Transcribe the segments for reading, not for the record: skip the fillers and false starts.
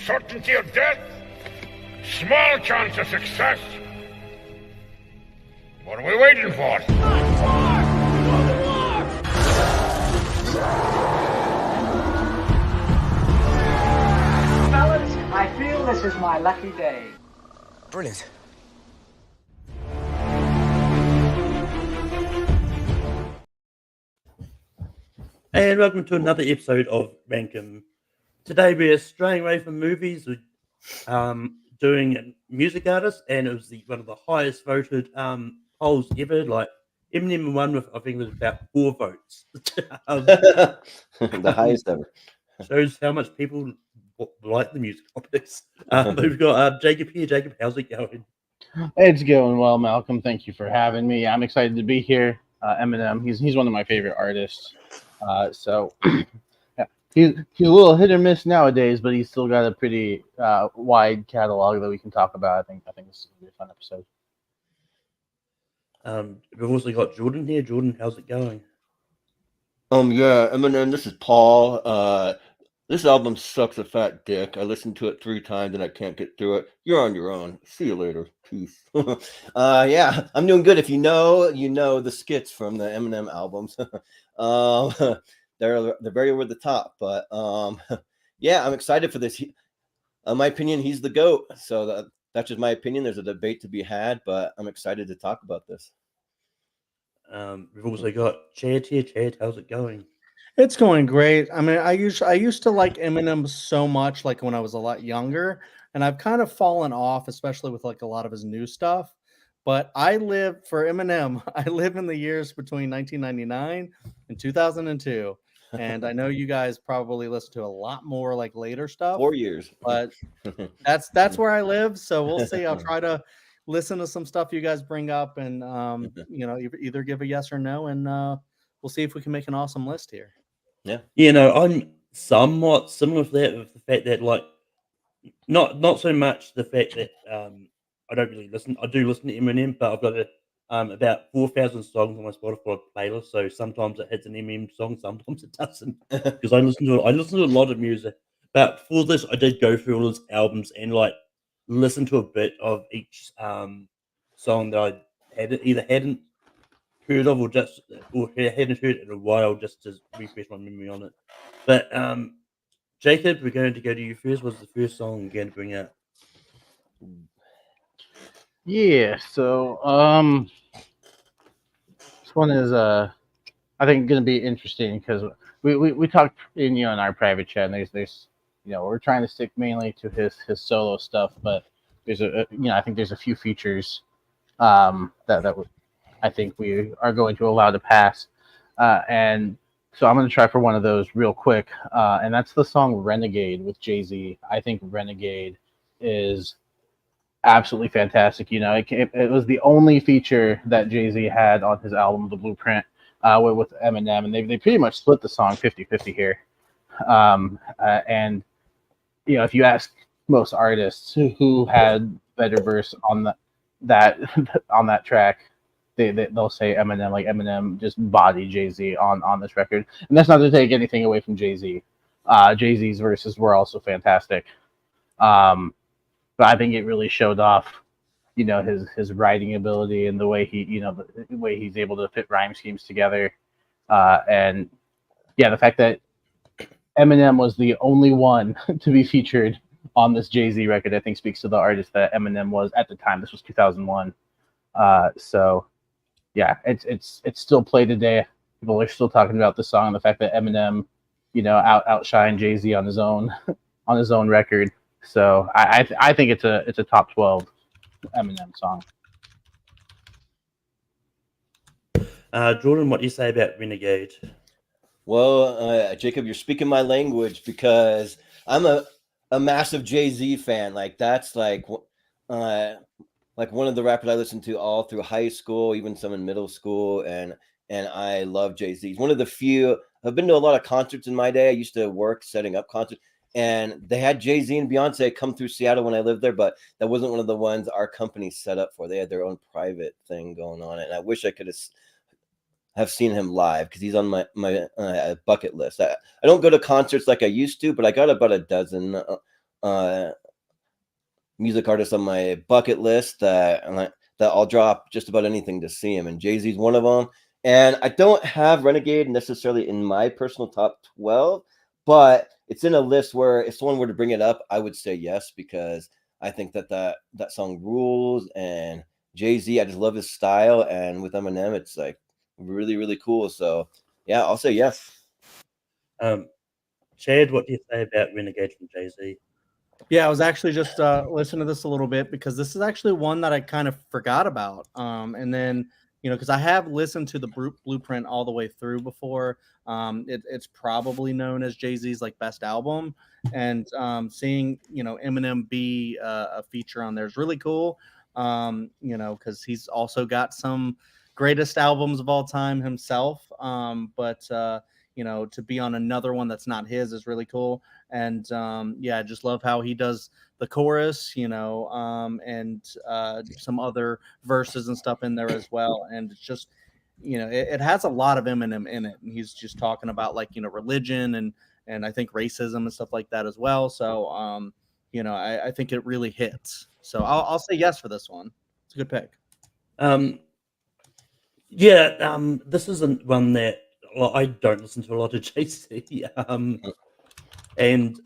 Certainty of death, small chance of success. What are we waiting for? Fellas, I feel this is my lucky day. Brilliant. And welcome to another episode of Rankum. Today we're straying away from movies, doing music artists, and it was one of the highest voted polls ever. Like Eminem won with, I think it was about 4 votes. The highest ever. Shows how much people like the music topics. We've got Jacob here. Jacob, how's it going? It's going well, Malcolm. Thank you for having me. I'm excited to be here. Eminem, he's one of my favorite artists. So yeah, he's a little hit or miss nowadays, but he's still got a pretty wide catalog that we can talk about. I think this is gonna be a fun episode. We've also got Jordan here. Jordan, how's it going? Yeah, Eminem, this is Paul. This album sucks a fat dick. I listened to it 3 times and I can't get through it. You're on your own. See you later. Peace. Yeah, I'm doing good. If you know the skits from the Eminem albums. They're very over the top, but yeah, I'm excited for this. In my opinion, he's the GOAT. So that's just my opinion. There's a debate to be had, but I'm excited to talk about this. We've also got Chad here. Chad, how's it going? It's going great. I mean, I used to like Eminem so much, like when I was a lot younger, and I've kind of fallen off, especially with like a lot of his new stuff. But I live for Eminem. I live in the years between 1999 and 2002, and I know you guys probably listen to a lot more like later stuff. 4 years, but that's where I live. So we'll see. I'll try to listen to some stuff you guys bring up, and either give a yes or no, and we'll see if we can make an awesome list here. Yeah, I'm somewhat similar to that, with the fact that, like, not so much the fact that I don't really listen. I do listen to Eminem, but I've got about 4,000 songs on my Spotify playlist. So sometimes it hits an Eminem song, sometimes it doesn't, because I listen to a lot of music. But for this, I did go through all his albums and like listen to a bit of each song that I hadn't heard of, or hadn't heard in a while, just to refresh my memory on it. But Jacob, we're going to go to you first. What's the first song you're going to bring out? Yeah. So this one is I think going to be interesting because we talked in our private chat. And there's we're trying to stick mainly to his solo stuff, but there's I think there's a few features that I think we are going to allow to pass, and so I'm going to try for one of those real quick, and that's the song Renegade with Jay-Z. I think Renegade is absolutely fantastic. It was the only feature that Jay-Z had on his album, The Blueprint, with Eminem, and they pretty much split the song 50-50 here. And if you ask most artists who had better verse on that track, they'll say Eminem. Like, Eminem just bodied Jay-Z on this record, and that's not to take anything away from Jay-Z. Jay-Z's verses were also fantastic, but I think it really showed off, his writing ability and the way the way he's able to fit rhyme schemes together, and the fact that Eminem was the only one to be featured on this Jay-Z record, I think speaks to the artist that Eminem was at the time. This was 2001. So yeah, it's still played today. People are still talking about the song and the fact that Eminem, outshined Jay-Z on his own record. So I think it's a top 12 Eminem song. Jordan, what do you say about Renegade? Well, Jacob, you're speaking my language because I'm a massive Jay-Z fan. Like, that's like one of the rappers I listened to all through high school, even some in middle school, and I love Jay-Z. He's one of the few. I've been to a lot of concerts in my day. I used to work setting up concerts, and they had Jay-Z and Beyonce come through Seattle when I lived there, but that wasn't one of the ones our company set up for. They had their own private thing going on, and I wish I could have seen him live because he's on my bucket list. I don't go to concerts like I used to, but I got about a dozen music artists on my bucket list that I'll drop just about anything to see him, and Jay-Z's one of them. And I don't have Renegade necessarily in my personal top 12, but it's in a list where if someone were to bring it up, I would say yes, because I think that song rules. And Jay-Z, I just love his style, and with Eminem, it's like really, really cool. So yeah, I'll say yes. Chad, what do you say about Renegade from Jay-Z? Yeah, I was actually just listening to this a little bit because this is actually one that I kind of forgot about. And then, because I have listened to the Blueprint all the way through before. It's probably known as Jay-Z's like best album, and seeing Eminem be a feature on there is really cool. Because he's also got some greatest albums of all time himself. But to be on another one that's not his is really cool. And yeah, I just love how he does the chorus, and some other verses and stuff in there as well. And it's just, it has a lot of Eminem in it, and he's just talking about like religion and I think racism and stuff like that as well. So I think it really hits. So I'll say yes for this one. It's a good pick. This isn't one that I don't listen to a lot of Jay-Z. And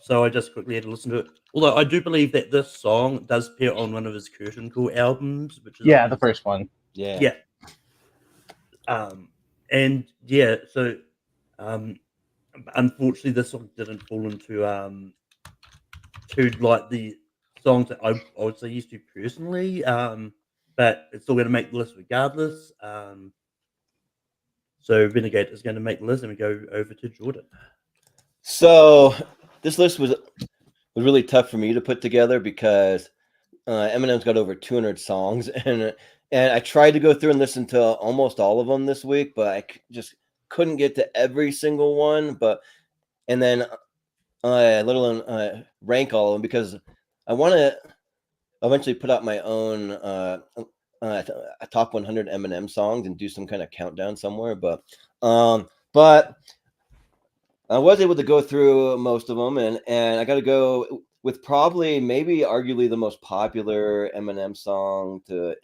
so I just quickly had to listen to it. Although I do believe that this song does appear on one of his Curtain Call albums, which is the first one. Yeah. And yeah, so unfortunately, this song didn't fall into to like the songs that I would say used to personally. But it's still going to make the list regardless. So Renegade is going to make the list, and we go over to Jordan. So this list was really tough for me to put together because Eminem's got over 200 songs, and I tried to go through and listen to almost all of them this week, but I just couldn't get to every single one. And then let alone rank all of them, because I want to eventually put out my own a top 100 Eminem songs and do some kind of countdown somewhere. But I was able to go through most of them, and I got to go with probably maybe arguably the most popular Eminem song to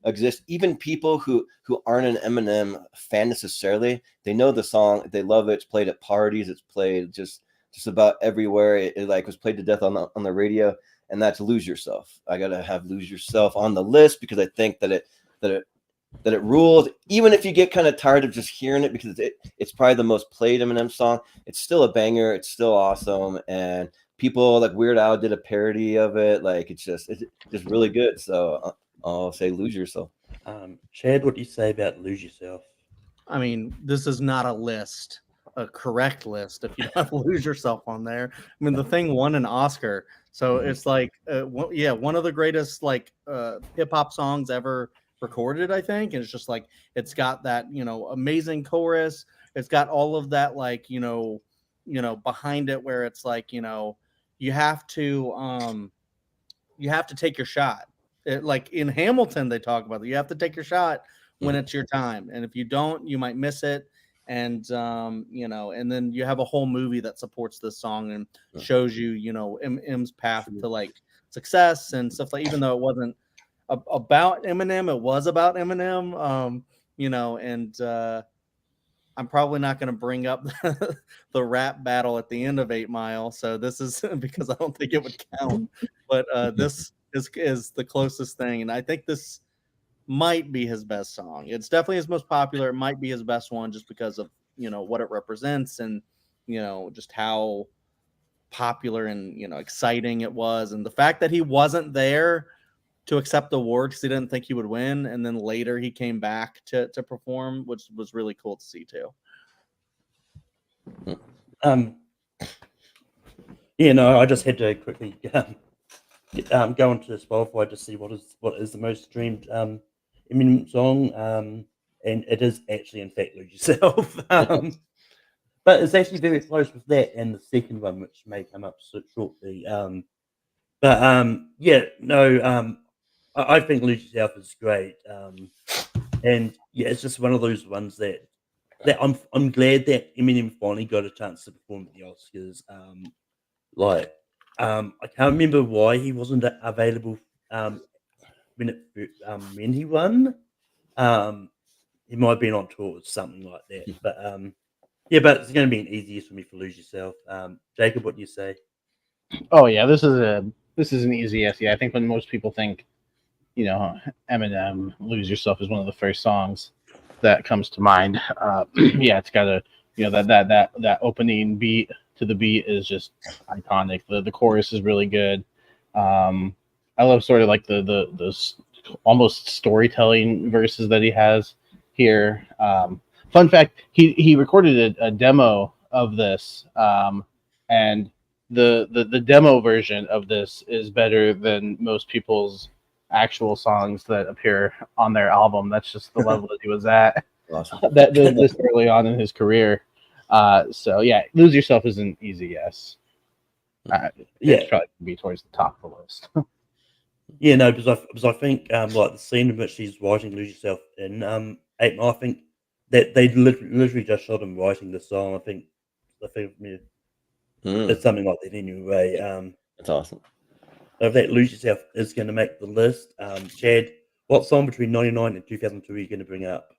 exist. Even people who aren't an Eminem fan necessarily, they know the song, they love it. It's played at parties, it's played just about everywhere. It like was played to death on the radio, and that's Lose Yourself. I gotta have Lose Yourself on the list because I think that it rules. Even if you get kind of tired of just hearing it, because it's probably the most played Eminem song, it's still a banger. It's still awesome, and people like Weird Al did a parody of it. Like it's just really good. So I'll say Lose Yourself. Chad, what do you say about Lose Yourself? I mean, this is not a correct list if you don't Lose Yourself on there. I mean, the thing won an Oscar, so it's like, one of the greatest like hip hop songs ever recorded, I think. And it's just like it's got that amazing chorus. It's got all of that like behind it, where it's like you have to take your shot. Like in Hamilton, they talk about it. You have to take your shot when it's your time, and if you don't, you might miss it. And and then you have a whole movie that supports this song and shows you M's path to like success and stuff. Like, even though it wasn't about Eminem, it was about Eminem. And I'm probably not going to bring up the rap battle at the end of 8 Mile. So this is because I don't think it would count. But this is the closest thing, and I think this might be his best song. It's definitely his most popular. It might be his best one just because of what it represents, and just how popular and exciting it was, and the fact that he wasn't there to accept the award because he didn't think he would win, and then later he came back to perform, which was really cool to see too. I just had to quickly go onto Spotify to see what is the most streamed Eminem song, and it is actually in fact Lose Yourself. But it's actually very close with that and the second one, which may come up shortly. I think Lose Yourself is great. And yeah, it's just one of those ones that that I'm glad that Eminem finally got a chance to perform at the Oscars. I can't remember why he wasn't available when he won. Um, he might have been on tour or something like that. But yeah, but it's going to be an easy yes for me for Lose Yourself. Jacob, what do you say? Oh yeah, this is an easy yes. Yeah, I think when most people think, Eminem, "Lose Yourself" is one of the first songs that comes to mind. Yeah, it's got a that opening beat to the beat is just iconic. The chorus is really good. I love sort of like the almost storytelling verses that he has here. Fun fact: he recorded a demo of this, and the demo version of this is better than most people's actual songs that appear on their album. That's just the level that he was at Awesome. this early on in his career. So yeah, "Lose Yourself" is an easy yes. Yeah, It's probably gonna be towards the top of the list. yeah, no, because I think like the scene in which he's writing "Lose Yourself" in 8 Mile, I think that they literally just shot him writing the song. I think yeah, it's something like that anyway. That's awesome. If that "Lose Yourself" is going to make the list, Chad, what song between '99 and 2002 are you going to bring up?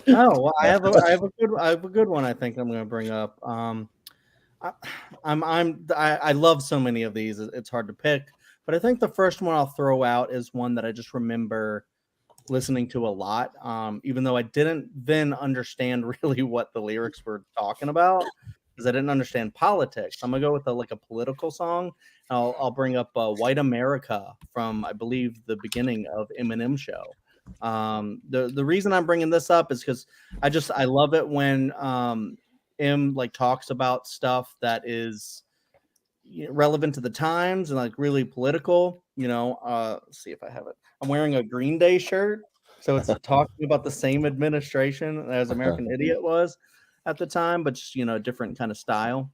Oh, well, I have a good one. I think I'm going to bring up. I love so many of these. It's hard to pick, but I think the first one I'll throw out is one that I just remember listening to a lot. Even though I didn't then understand really what the lyrics were talking about because I didn't understand politics. I'm gonna go with a political song. I'll bring up "White America" from I believe the beginning of Eminem show. The reason I'm bringing this up is because I love it when M talks about stuff that is relevant to the times and really political. Let's see if I have it. I'm wearing a Green Day shirt, so it's talking about the same administration as American Idiot was at the time, but just a different kind of style.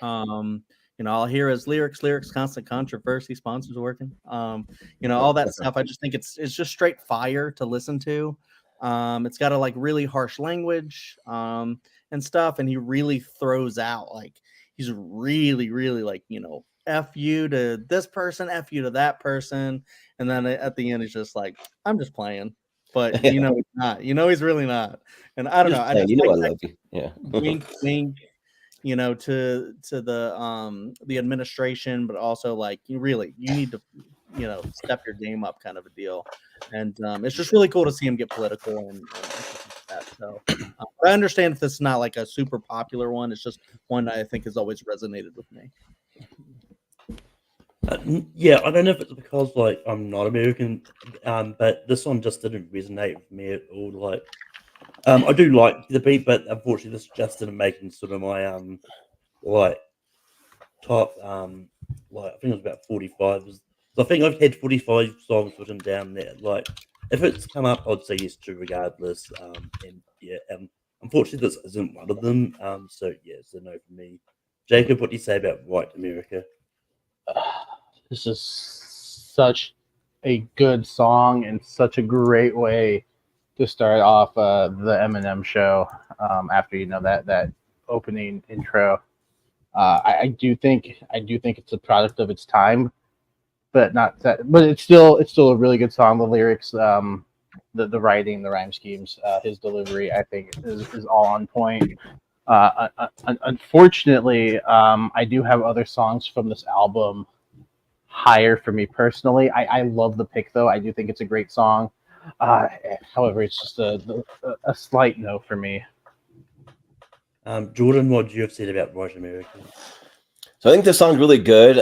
I'll hear his lyrics, constant controversy, sponsors working. All that stuff. I just think it's just straight fire to listen to. It's got a really harsh language and stuff, and he really throws out he's really, really F you to this person, F you to that person. And then at the end, he's just I'm just playing. But he's not. He's really not. And I don't know. I just I like love you. Yeah. wink, wink, to the administration, but also you need to, step your game up kind of a deal. And it's just really cool to see him get political and that. So I understand if this is not a super popular one. It's just one that I think has always resonated with me. Yeah, I don't know if it's because I'm not American, but this one just didn't resonate with me at all. I do like the beat, but unfortunately, this just didn't make it in sort of my like top I think it was about 45. So I think I've had 45 songs written down there. If it's come up, I'd say yes to regardless. And yeah, unfortunately, this isn't one of them. So yeah, it's a no for me. Jacob, what do you say about White America? This is such a good song and such a great way to start off the Eminem show. After that opening intro, I do think it's a product of its time, but not that. But it's still a really good song. The lyrics, the writing, the rhyme schemes, his delivery, I think is all on point. Unfortunately, I do have other songs from this album higher for me personally. I love the pick though. I do think it's a great song. However, it's just a slight no for me. Jordan, what do you have said about White America? So I think this song's really good.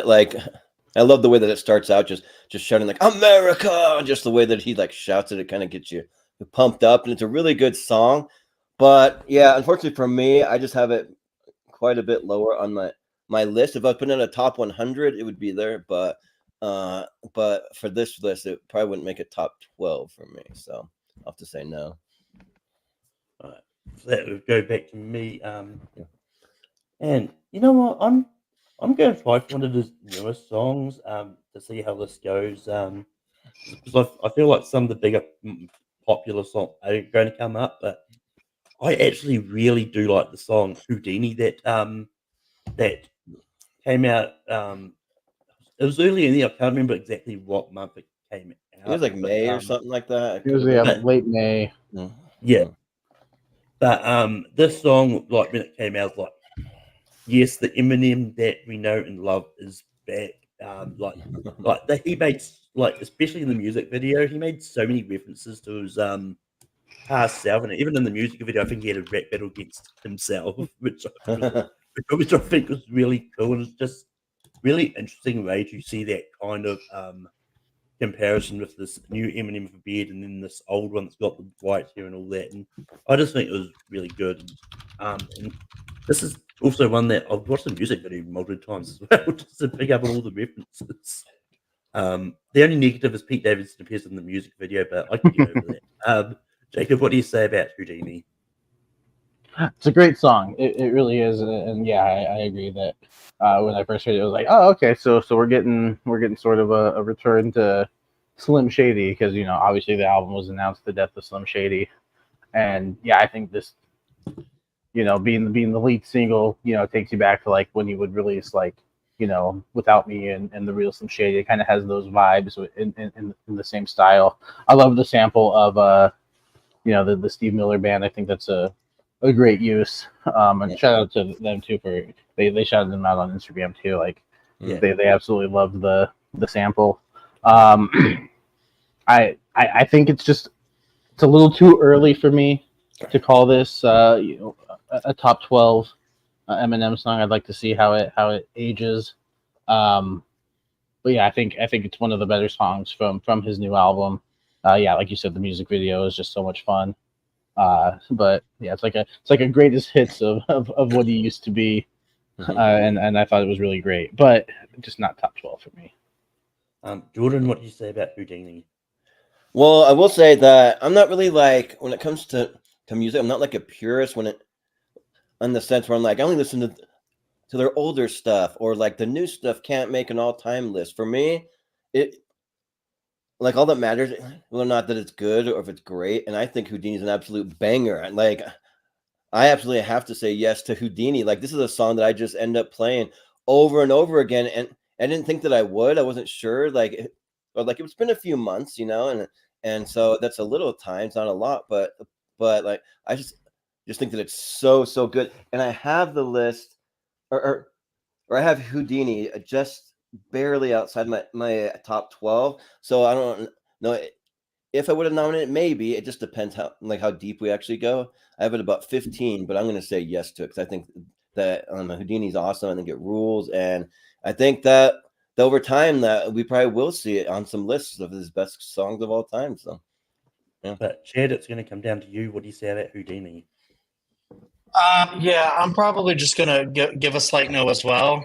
I love the way that it starts out, just shouting "America," just the way that he shouts it. It kind of gets you pumped up, and it's a really good song. But yeah, unfortunately for me, I just have it quite a bit lower on my list. If I put in a top 100, it would be there. But for this list, it probably wouldn't make a top 12 for me. So I'll have to say no. All right, so that would go back to me. And you know what? I'm going to try for one of his newest songs to see how this goes. Because I feel like some of the bigger popular songs are going to come up, but I actually really do like the song Houdini that came out. It was early in the year. I can't remember exactly what month it came It was out, like but May or something like that. It was But- late May. yeah. But this song, like when it came out, like yes, the Eminem that we know and love is back. He made like especially in the music video, he made so many references to his past self, and even in the music video, I think he had a rap battle against himself, which I think was really cool, and it's just really interesting way to see that kind of comparison with this new Eminem with a beard and then this old one that's got the white hair and all that. And I just think it was really good. And this is also one that I've watched the music video multiple times as well, just to pick up on all the references. The only negative is Pete Davidson appears in the music video, but I can get over that. Jacob, what do you say about Houdini? It's a great song. It really is, and yeah, I agree that when I first heard it, I was like, oh, okay, so we're getting sort of a return to Slim Shady, because obviously the album was announced the death of Slim Shady, and yeah, I think this being the lead single takes you back to like when he would release like Without Me and the real Slim Shady. It kind of has those vibes in the same style. I love the sample of the Steve Miller Band. I think that's a great use. And shout out to them too for they shouted them out on Instagram too. Like they absolutely loved the sample. I think it's a little too early for me to call this a top 12 Eminem song. I'd like to see how it ages. But yeah, I think it's one of the better songs from his new album. Yeah, like you said, the music video is just so much fun. But yeah, it's like a greatest hits of what he used to be, and I thought it was really great, but just not top 12 for me. Jordan, what do you say about Houdini? Well, I will say that I'm not really like when it comes to music, I'm not like a purist in the sense where I'm like I only listen to their older stuff, or like the new stuff can't make an all-time list. For me, it like all that matters, well, not that it's good or if it's great. And I think Houdini's an absolute banger. And like, I absolutely have to say yes to Houdini. Like, this is a song that I just end up playing over and over again. And I didn't think that I would. I wasn't sure. It's been a few months, and so that's a little time. It's not a lot, but like I just think that it's so good. And I have the list, or I have Houdini just barely outside my top 12. So I don't know if I would have nominated. Maybe it just depends how deep we actually go. I have it about 15, but I'm going to say yes to it because I think that Houdini's awesome. I think it rules, and I think that over time that we probably will see it on some lists of his best songs of all time. So yeah. But Chad, it's going to come down to you. What do you say about Houdini? Yeah, I'm probably just gonna give a slight no as well,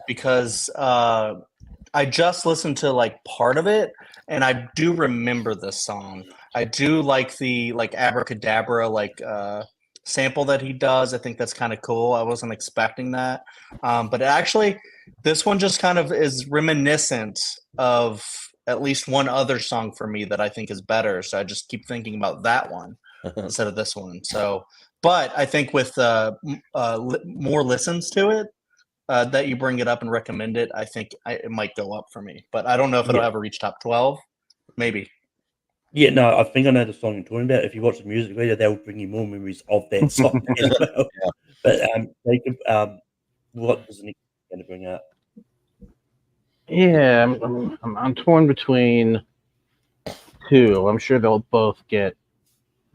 because I just listened to like part of it, and I do remember this song. I do like the abracadabra sample that he does. I think that's kind of cool. I wasn't expecting that, but actually, this one just kind of is reminiscent of at least one other song for me that I think is better. So I just keep thinking about that one instead of this one. So. But I think with more listens to it, that you bring it up and recommend it, I think it might go up for me. But I don't know if it'll ever reach top 12. Maybe. Yeah, no, I think I know the song you're talking about. If you watch the music video, they'll bring you more memories of that song as well. Yeah. But Jacob, what was the next going to bring up? Yeah, I'm torn between two. I'm sure they'll both get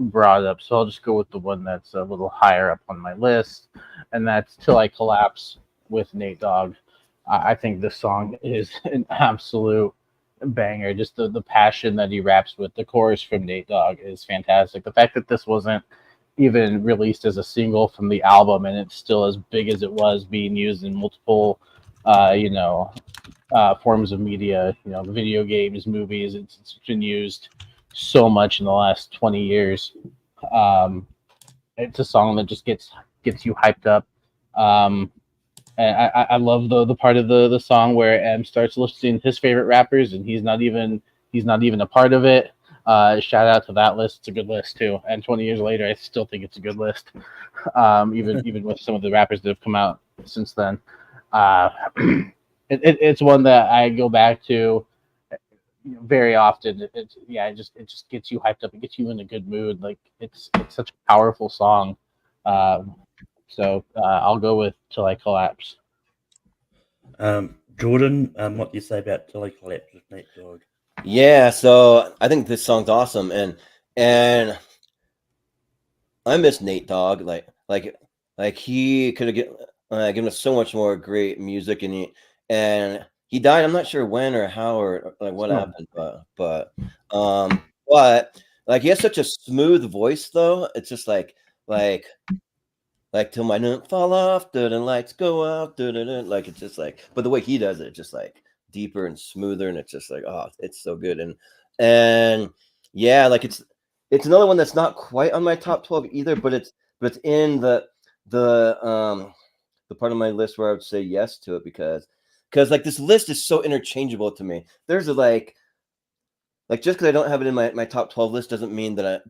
brought up, so I'll just go with the one that's a little higher up on my list, and that's Till I Collapse with Nate Dogg. I think this song is an absolute banger. Just the passion that he raps with. The chorus from Nate Dogg is fantastic. The fact that this wasn't even released as a single from the album and it's still as big as it was, being used in multiple forms of media, video games, movies. It's been used so much in the last 20 years. It's a song that just gets you hyped up. And I love the part of the song where M starts listing his favorite rappers and he's not even a part of it. Shout out to that list. It's a good list too. And 20 years later, I still think it's a good list. Even with some of the rappers that have come out since then. It's one that I go back to very often. It just gets you hyped up. It gets you in a good mood. Like it's such a powerful song. So I'll go with Till I Collapse. Jordan, what do you say about Till I Collapse with Nate Dogg? Yeah, so I think this song's awesome, and I miss Nate Dogg. Like he could have given us so much more great music, and he died. I'm not sure when or how or like what happened, but like he has such a smooth voice though. It's just like till my note fall off, the lights go out, like it's just like, but the way he does it, just like deeper and smoother, and it's just like, oh, it's so good. And yeah, like it's another one that's not quite on my top 12 either, but it's in the part of my list where I would say yes to it because like this list is so interchangeable to me. There's like just because I don't have it in my top 12 list doesn't mean that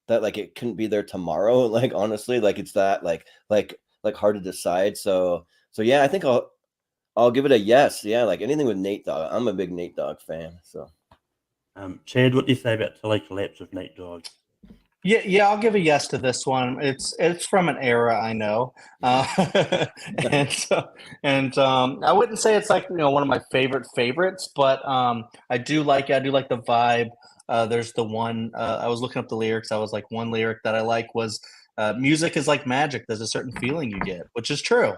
like it couldn't be there tomorrow. Like honestly, like it's that like hard to decide. So yeah, I think I'll give it a yes. Yeah, like anything with Nate Dogg. I'm a big Nate Dogg fan. So Chad, what do you say about Till I Collapse with Nate Dogg? Yeah, I'll give a yes to this one. It's from an era I know, and I wouldn't say it's like one of my favorites, but I do like the vibe. There's the one I was looking up the lyrics. I was like, one lyric that I like was music is like magic. There's a certain feeling you get, which is true.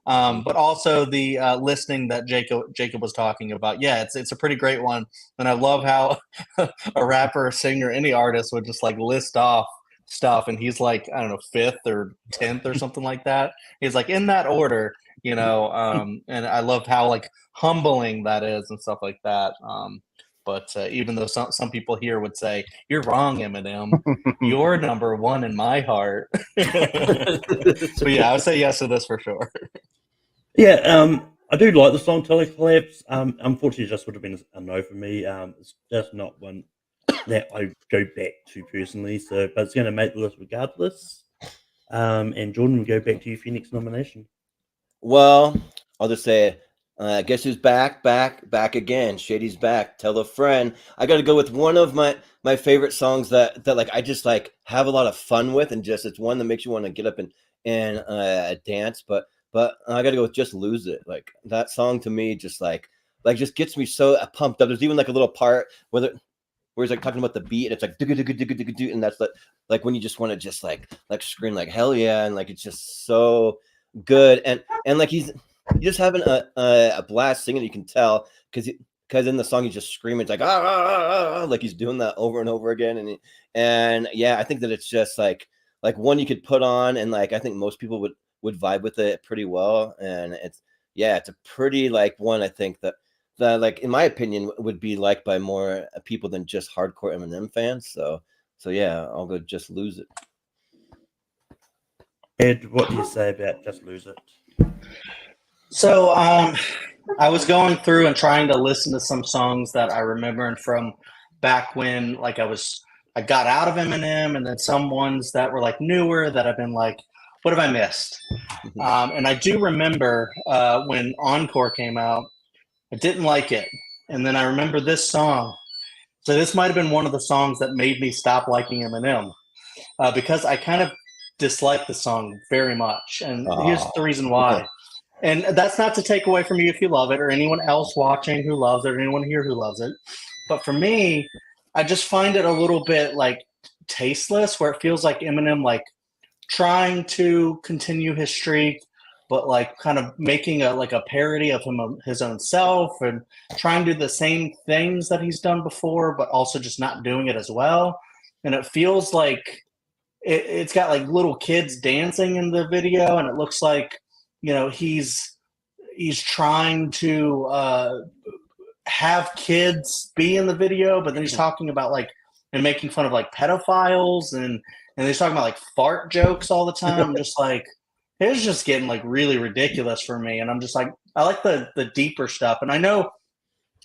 But also the listening that Jacob was talking about. Yeah, it's a pretty great one, and I love how a rapper, singer, any artist would just like list off stuff, and he's like, I don't know, 5th or 10th or something like that. He's like in that order, and I love how like humbling that is and stuff like that. But even though some people here would say, you're wrong, Eminem, you're number one in my heart. So yeah, I would say yes to this for sure. Yeah, I do like the song Till I Collapse. Unfortunately, it just would have been a no for me. It's just not one that I go back to personally. So, but it's going to make the list regardless. And Jordan, we go back to you for your next nomination. Well, I'll just say, guess who's back again? Shady's back. Tell a friend. I got to go with one of my favorite songs that like I just like have a lot of fun with, and just it's one that makes you want to get up and dance. But I got to go with Just Lose It. Like that song to me just like just gets me so pumped up. There's even like a little part where he's like talking about the beat, and it's like do, and that's like when you just want to just like scream like hell yeah, and like it's just so good, and like he's just having a blast singing. You can tell because in the song he's just screaming. It's like like he's doing that over and over again, and yeah, I think that it's just like one you could put on, and like I think most people would vibe with it pretty well, and it's a pretty like one I think that like in my opinion would be liked by more people than just hardcore Eminem fans. So yeah, I'll go Just Lose It. Ed, what do you say about Just Lose It? So I was going through and trying to listen to some songs that I remembered from back when like I got out of Eminem, and then some ones that were like newer that I've been like, what have I missed? And I do remember when Encore came out, I didn't like it. And then I remember this song. So this might have been one of the songs that made me stop liking Eminem because I kind of dislike the song very much. And here's the reason why. And that's not to take away from you if you love it, or anyone else watching who loves it, or anyone here who loves it. But for me, I just find it a little bit like tasteless, where it feels like Eminem like trying to continue his streak, but like kind of making a parody of his own self, and trying to do the same things that he's done before, but also just not doing it as well. And it feels like it's got like little kids dancing in the video, and it looks like he's trying to have kids be in the video, but then he's talking about like and making fun of like pedophiles, and he's talking about like fart jokes all the time. I'm just like, it's just getting like really ridiculous for me. And I'm just like, I like the deeper stuff. And I know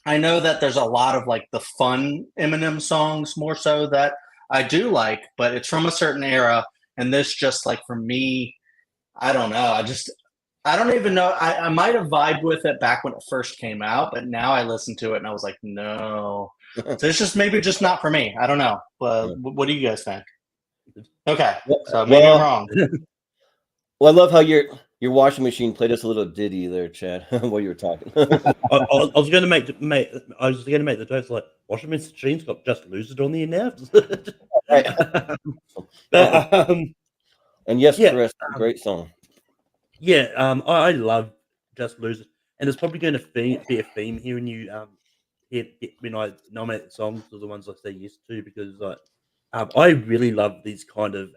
I know that there's a lot of like the fun Eminem songs more so that I do like, but it's from a certain era, and this just like for me, I don't know. I don't even know. I might have vibed with it back when it first came out, but now I listen to it and I was like, no. So it's just maybe just not for me. I don't know. What do you guys think? Okay, so maybe I'm Well, wrong. well, I love how your washing machine played us a little ditty there, Chad, while you were talking. I was going to make the joke like washing machine's got Just Lose It on the announcement. Right. But And yes, yeah, Chris, great song. yeah, I love Just Lose It, and it's probably going to be a theme here when you when I nominate the songs to the ones I say yes to, because like I really love these kind of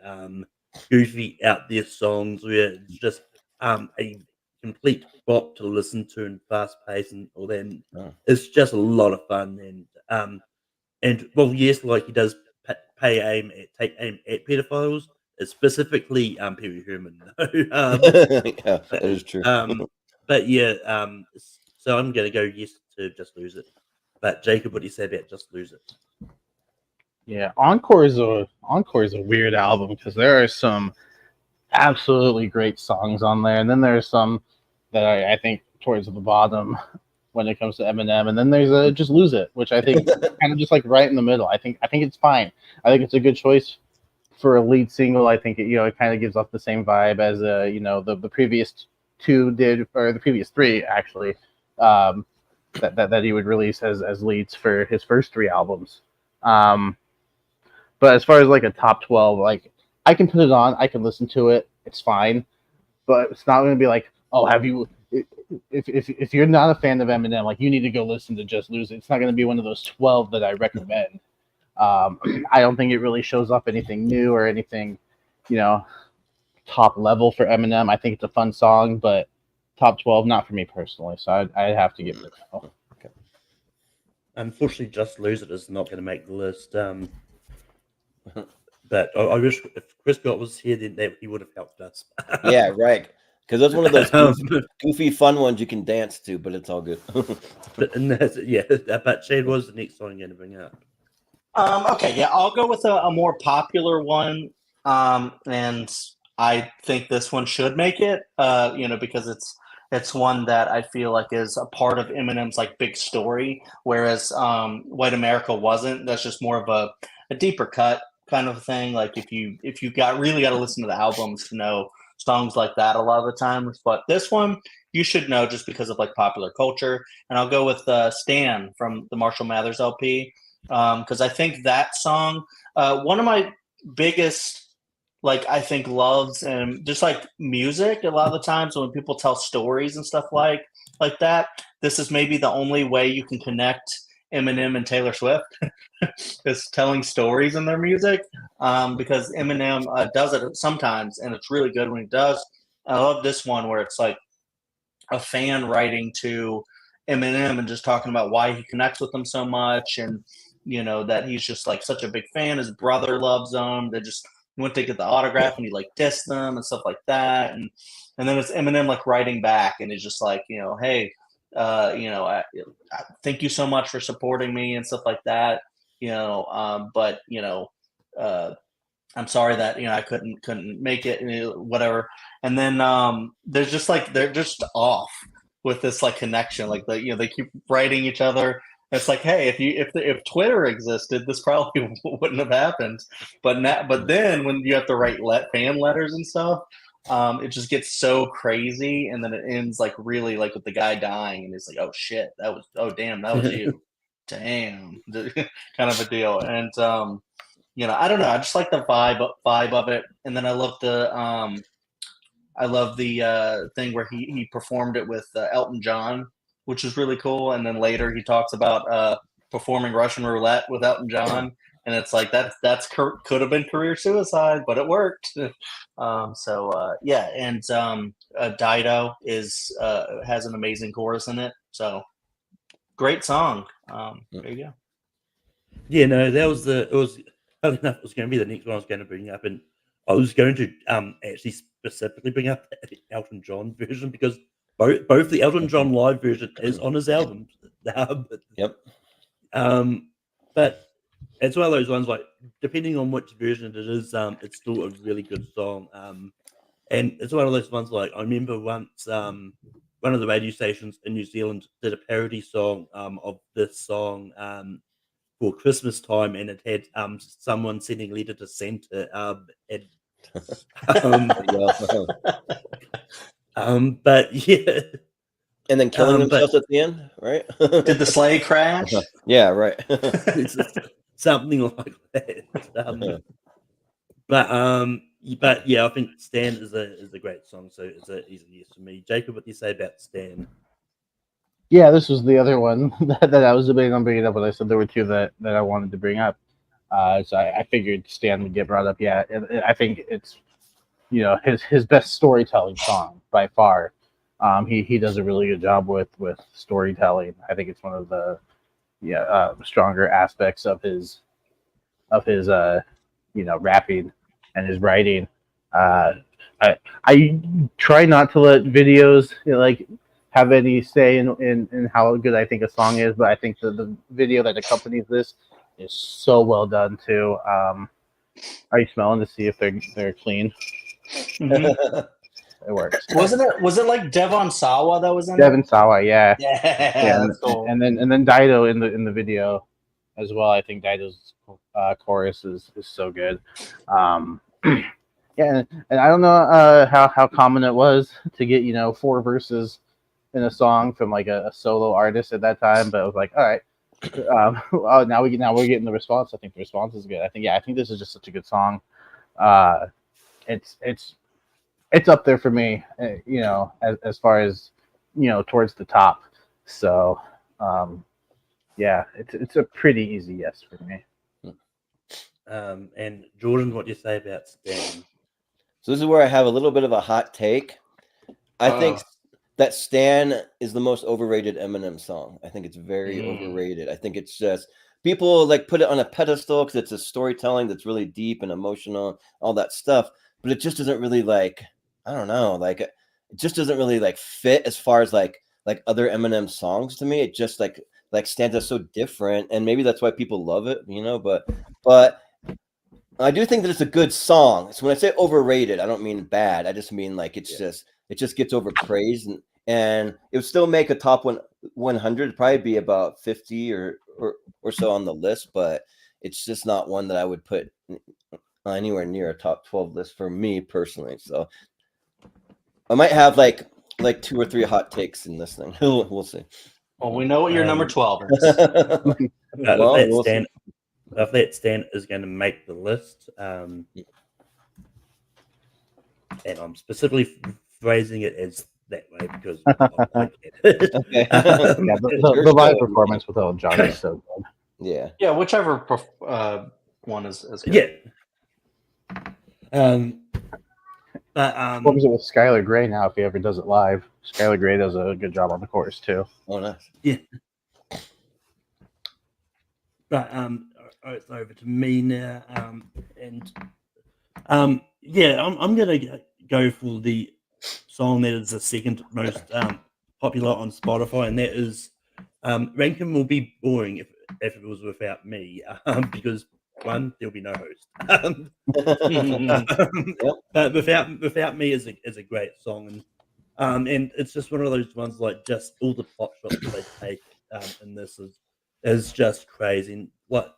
goofy out there songs where it's just a complete bop to listen to and fast paced and all that. And Oh. it's just a lot of fun and well, yes, like he does take aim at pedophiles, specifically Pee Wee Herman. Yeah, that But, is true. but yeah, so I'm gonna go yes to Just Lose It. But Jacob, what do you say about Just Lose It? Yeah, Encore is a weird album because there are some absolutely great songs on there, and then there's some that I think towards the bottom when it comes to Eminem, and then there's Just Lose It, which I think kind of just like right in the middle. I think it's fine. I think it's a good choice for a lead single. I think it kind of gives off the same vibe as the previous two did, or the previous three actually, that he would release as leads for his first three albums. But as far as like a top 12, like I can put it on, I can listen to it, it's fine, but it's not going to be like, oh, have you? If you're not a fan of Eminem, like you need to go listen to Just Lose It. It's not going to be one of those 12 that I recommend. I don't think it really shows up anything new or anything, top level for Eminem. I think it's a fun song, but top 12, not for me personally. So I'd have to give it a no. Okay. Unfortunately, Just Lose It is not going to make the list. But I wish if Chris Scott was here, then he would have helped us. Yeah, right. Because that's one of those goofy, fun ones you can dance to, but it's all good. But Chad was the next song I'm going to bring up. Okay, yeah, I'll go with a more popular one, and I think this one should make it. Because it's one that I feel like is a part of Eminem's like big story, whereas White America wasn't. That's just more of a deeper cut kind of thing. Like if you really got to listen to the albums to know songs like that a lot of the times. But this one you should know just because of like popular culture. And I'll go with Stan from the Marshall Mathers LP. Because I think that song, one of my biggest, like I think loves and just like music. A lot of the times when people tell stories and stuff like that, this is maybe the only way you can connect Eminem and Taylor Swift is telling stories in their music. Because Eminem does it sometimes, and it's really good when he does. I love this one where it's like a fan writing to Eminem and just talking about why he connects with them so much, and that he's just like such a big fan. His brother loves him. They just went to get the autograph and he like dissed them and stuff like that. And then it's Eminem like writing back, and he's just like, hey, I thank you so much for supporting me and stuff like that. But I'm sorry that I couldn't make it, whatever. And then there's just like they're just off with this like connection, like they keep writing each other. It's like, hey, if Twitter existed, this probably wouldn't have happened. But then when you have to write fan letters and stuff, it just gets so crazy, and then it ends like really like with the guy dying, and it's like, oh shit, damn, that was you, damn, kind of a deal. And I don't know, I just like the vibe of it, and then I love the thing where he performed it with Elton John, which is really cool. And then later he talks about performing Russian roulette with Elton John, and it's like that's could have been career suicide, but it worked. Yeah, and Dido has an amazing chorus in it, so great song. There you go. Yeah, no, it was funny enough, it was going to be the next one I was going to bring up, and I was going to actually specifically bring up the Elton John version because both the Elton John live version is on his album, Yep. But it's one of those ones like depending on which version it is, it's still a really good song. And it's one of those ones like I remember once one of the radio stations in New Zealand did a parody song of this song for Christmas time, and it had someone sending a letter to Santa and but yeah. And then killing but themselves at the end, right? Did the sleigh crash? Yeah, right. it's something like that. But yeah, I think Stan is a great song, so it's an easy yes for me. Jacob, what do you say about Stan? Yeah, this was the other one that I was debating on bringing up, but I said there were two that I wanted to bring up. So I figured Stan would get brought up. Yeah, I think it's his best storytelling song by far. He does a really good job with storytelling. I think it's one of the stronger aspects of his rapping and his writing. I try not to let videos have any say in how good I think a song is, but I think the video that accompanies this is so well done too. Are you smelling to see if they're clean? Mm-hmm. It works. Was it like Devon Sawa that was in Devon it? Sawa, yeah. Yeah, that's cool. And then Dido in the video as well. I think Dido's chorus is so good. Yeah, and I don't know how common it was to get 4 verses in a song from like a solo artist at that time, but it was like, all right, now we're getting the response. I think the response is good. I think this is just such a good song. It's up there for me, as far as towards the top. So yeah, it's a pretty easy yes for me. And Jordan, what do you say about Stan? So this is where I have a little bit of a hot take. I think that Stan is the most overrated Eminem song. I think it's very overrated. I think it's just people like put it on a pedestal because it's a storytelling that's really deep and emotional, all that stuff. But it just doesn't really I don't know, it just doesn't really fit as far as like other Eminem songs to me. It just like stands out so different, and maybe that's why people love it, But I do think that it's a good song. So when I say overrated, I don't mean bad. I just mean it just gets overpraised, and it would still make a top 100. It'd probably be about 50 or so on the list, but it's just not one that I would put anywhere near a top 12 list for me personally. So I might have like 2 or 3 hot takes in this thing. We'll see. Well, we know what your number 12 is. If that Stan is going to make the list, and I'm specifically phrasing it as that way because I get it. Okay. The live performance with Elton John is so good. Yeah. Yeah, whichever one is good. Yeah. What was it with Skylar Grey now? If he ever does it live, Skylar Grey does a good job on the chorus too. Oh, nice. Yeah. But it's over to me now, yeah, I'm gonna go for the song that is the second most popular on Spotify, and that is Rankin Will Be Boring if it was without me, because one, there'll be no host. But without me is a great song, and it's just one of those ones like just all the pot shots that they take in this is just crazy.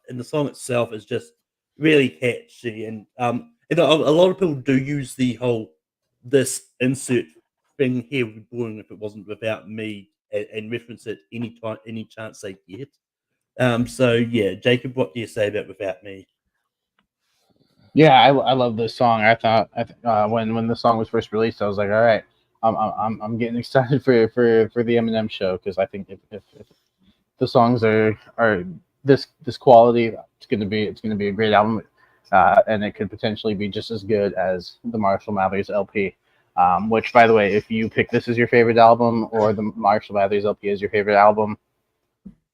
And the song itself is just really catchy, and a lot of people do use this insert thing here would be boring if it wasn't without me, and reference it any chance they get. So yeah, Jacob, what do you say about Without Me? Yeah, I love this song. I thought when the song was first released, I was like, all right, I'm getting excited for the Eminem show, because I think if the songs are this quality, it's gonna be a great album, and it could potentially be just as good as the Marshall Mathers LP. Which, by the way, if you pick this as your favorite album or the Marshall Mathers LP as your favorite album,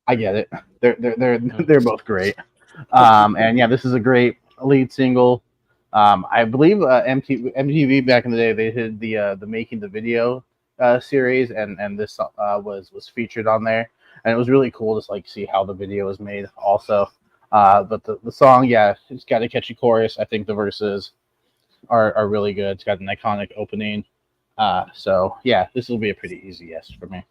I get it. They're both great. And yeah, this is a great lead single. I believe MTV back in the day, they did the Making the Video series, and this was featured on there. and it was really cool to like see how the video was made also. But the song, yeah, it's got a catchy chorus. I think the verses are really good. It's got an iconic opening. So yeah, this will be a pretty easy yes for me.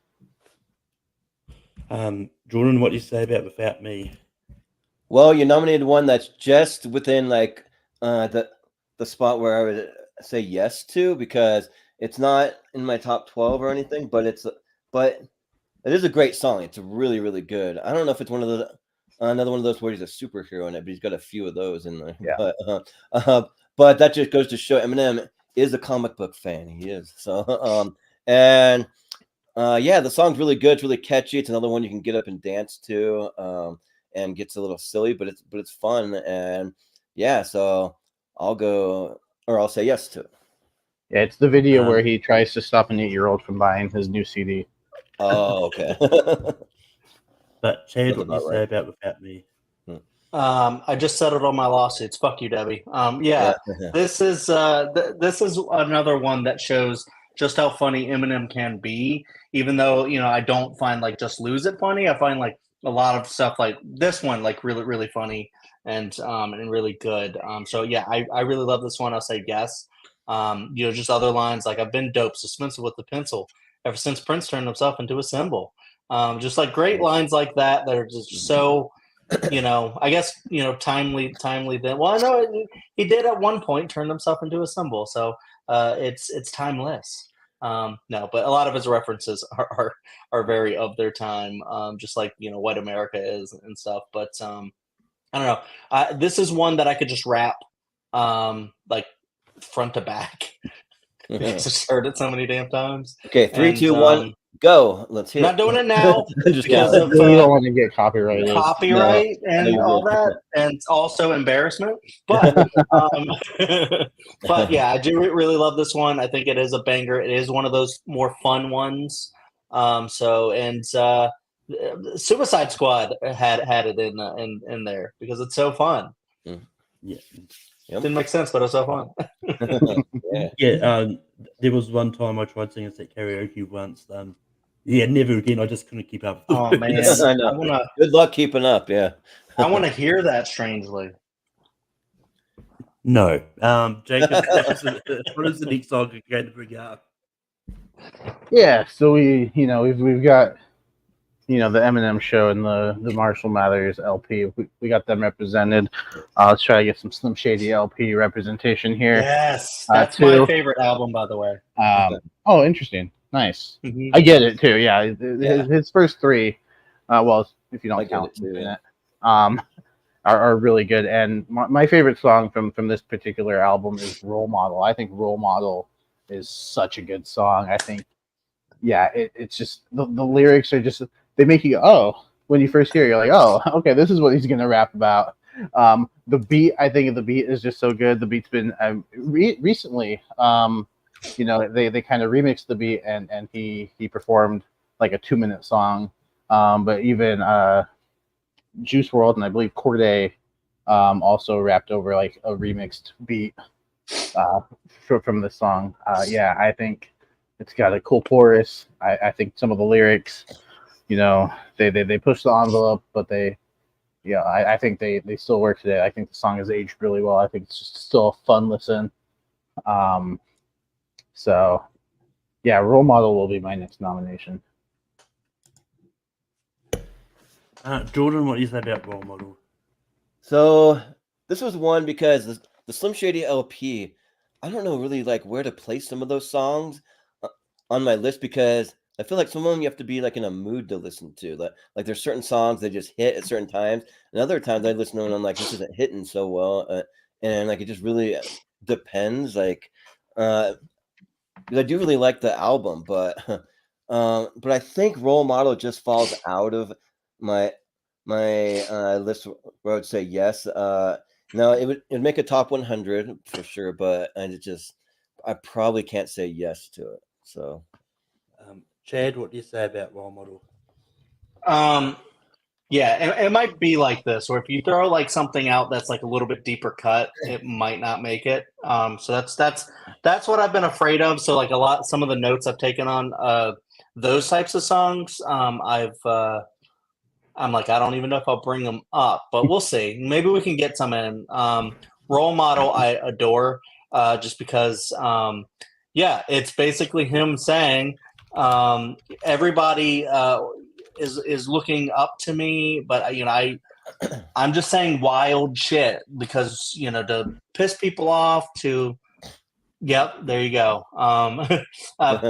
Jordan, what do you say about Without Me? Well, you nominated one that's just within like the spot where I would say yes to, because it's not in my top 12 or anything, but it is a great song. It's really, really good. I don't know if it's one of the another one of those where he's a superhero in it, but he's got a few of those in there. Yeah. But that just goes to show Eminem is a comic book fan. He is. So and yeah, the song's really good. It's really catchy. It's another one you can get up and dance to. And gets a little silly, but it's fun. And yeah, so I'll say yes to it. Yeah, it's the video where he tries to stop an 8-year-old from buying his new CD. Oh, okay. But Chad, what do you say about Without Me? I just settled on my lawsuits. Fuck you, Debbie. Yeah. This is another one that shows just how funny Eminem can be. Even though I don't find like Just Lose It funny, I find like a lot of stuff like this one like really, really funny and really good. So yeah, I really love this one. I'll say yes. Just other lines like I've been dope, suspenseful with the pencil ever since Prince turned himself into a symbol. Just like great lines like that are just so. I guess timely. Then, well, I know he did at one point turn himself into a symbol, so it's timeless. No, but a lot of his references are very of their time, just like what America is and stuff. But I don't know. This is one that I could just rap like front to back. I just heard it so many damn times. Okay, 3, 2, 1. Go. Let's hear Not doing it now Just because I really don't want to get copyrighted. Copyright and all that, and also embarrassment. But but yeah, I do really love this one. I think it is a banger. It is one of those more fun ones. Suicide Squad had it in there because it's so fun. Yeah. Didn't make sense, but it was so fun. Yeah. There was one time I tried singing at karaoke once. Yeah, never again. I just couldn't keep up. Oh man, I know. Good luck keeping up. Yeah, I want to hear that. Strangely, no. Jacob, what is the next song you're going to bring up? Yeah, so we've got the Eminem show and the Marshall Mathers LP. We got them represented. Let's try to get some Slim Shady LP representation here. Yes, that's my favorite album, by the way. Oh, interesting. Nice. Mm-hmm. I get it too. Yeah, his first three, well, if you don't count it, are really good. And my favorite song from this particular album is Role Model. I think Role Model is such a good song. I think, it's just the lyrics are just, they make you go, oh, when you first hear it, you're like, oh, okay, this is what he's gonna rap about. The beat, I think the beat is just so good. The beat's been recently, they kind of remixed the beat and he performed like a 2-minute song. But even Juice WRLD and I believe Corday also rapped over like a remixed beat from the song. I think it's got a cool chorus. I think some of the lyrics, they push the envelope, but I think they still work today. I think the song has aged really well. I think it's just still a fun listen. So Role Model will be my next nomination. Jordan, what do you say about Role Model? So this was one because the Slim Shady LP, I don't know really like where to place some of those songs on my list, because I feel like some of them you have to be like in a mood to listen to. Like there's certain songs that just hit at certain times, and other times I listen to them and I'm like, this isn't hitting so well, and like it just really depends. Like, because I do really like the album, but I think Role Model just falls out of my list where I would say yes. No, it'd make a top 100 for sure, but I probably can't say yes to it. So, Chad, what do you say about Role Model? It might be like this, or if you throw like something out that's like a little bit deeper cut, it might not make it. So that's what I've been afraid of. So like some of the notes I've taken on those types of songs, I've I'm like, I don't even know if I'll bring them up, but we'll see. Maybe we can get some in. Role Model, I adore, just because, yeah, it's basically him saying, everybody is looking up to me, but I'm just saying wild shit because to piss people off, to yep, there you go.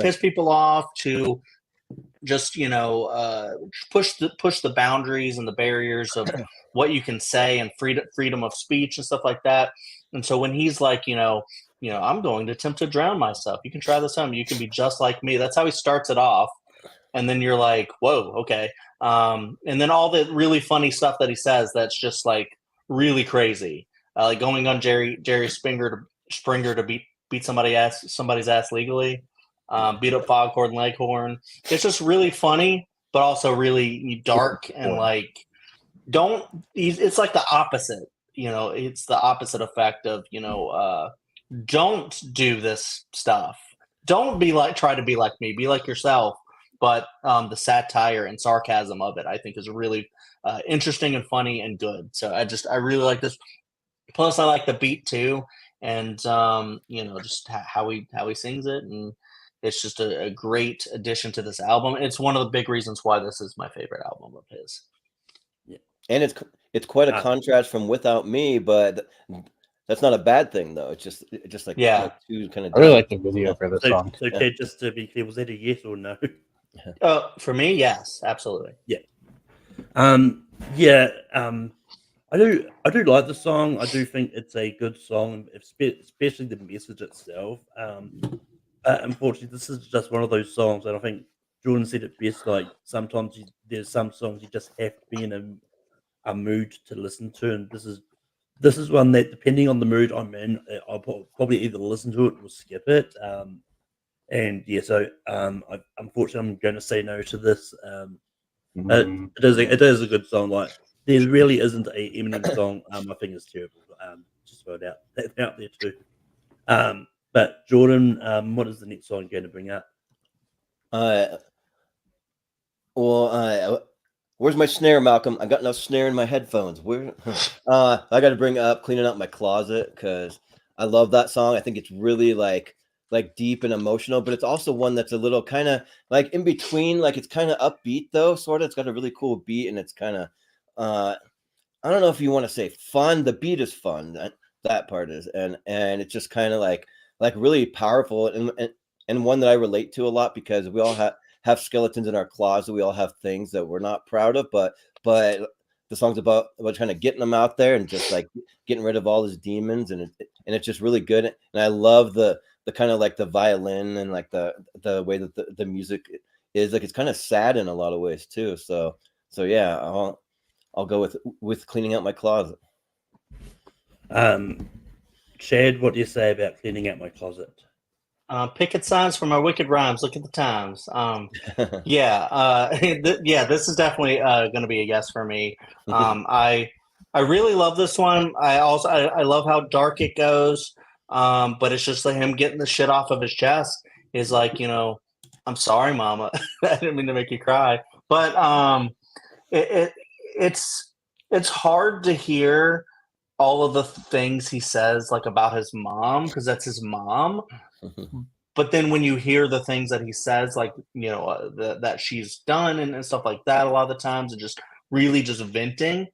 Piss people off, to just push the boundaries and the barriers of what you can say and freedom of speech and stuff like that. And so when he's like, I'm going to attempt to drown myself. You can try this on. You can be just like me. That's how he starts it off. And then you're like, whoa, okay. And then all the really funny stuff that he says that's just like really crazy, like going on Jerry Springer to beat somebody's ass legally, beat up Foghorn Leghorn. It's just really funny, but also really dark and like it's like the opposite. It's the opposite effect of don't do this stuff. Don't try to be like me. Be like yourself. But the satire and sarcasm of it, I think, is really interesting and funny and good. So I really like this. Plus, I like the beat too, and just how he sings it, and it's just a great addition to this album. It's one of the big reasons why this is my favorite album of his. Yeah, and it's quite a contrast from Without Me, but that's not a bad thing though. It's just like two kind of. I really like the video for this song. So Ted, just to be clear, was that a yes or no? For me, yes, absolutely. Yeah. I do like the song. I do think it's a good song, especially the message itself. Unfortunately, this is just one of those songs, and I think Jordan said it best. Like sometimes there's some songs you just have to be in a mood to listen to, and this is one that, depending on the mood I'm in, I'll probably either listen to it or skip it. And yeah, so unfortunately, I'm going to say no to this. It is a good song. Like there really isn't a Eminem song I think is terrible. Just throw it out there too. But Jordan, what is the next song you're going to bring up? Where's my snare, Malcolm? I got no snare in my headphones. I got to bring up "Cleaning Out My Closet" because I love that song. I think it's really like deep and emotional, but it's also one that's a little kind of like in between. Like it's kind of upbeat though, sort of. It's got a really cool beat, and it's kind of I don't know if you want to say fun. The beat is fun. That part is, and it's just kind of like really powerful and one that I relate to a lot because we all have skeletons in our closet. We all have things that we're not proud of, but the song's about kind of getting them out there and just like getting rid of all his demons, and it's just really good. And I love the kind of like the violin and like the way that the music is like, it's kind of sad in a lot of ways too. So yeah, I'll go with "Cleaning Out My Closet." Chad, what do you say about "Cleaning Out My Closet"? Picket signs for my wicked rhymes. Look at the times. This is definitely going to be a yes for me. I really love this one. I love how dark it goes. But it's just like him getting the shit off of his chest. Is like, I'm sorry, Mama. I didn't mean to make you cry. But it's hard to hear all of the things he says like about his mom because that's his mom. But then when you hear the things that he says, like, that she's done and stuff like that, a lot of the times, and just really just venting,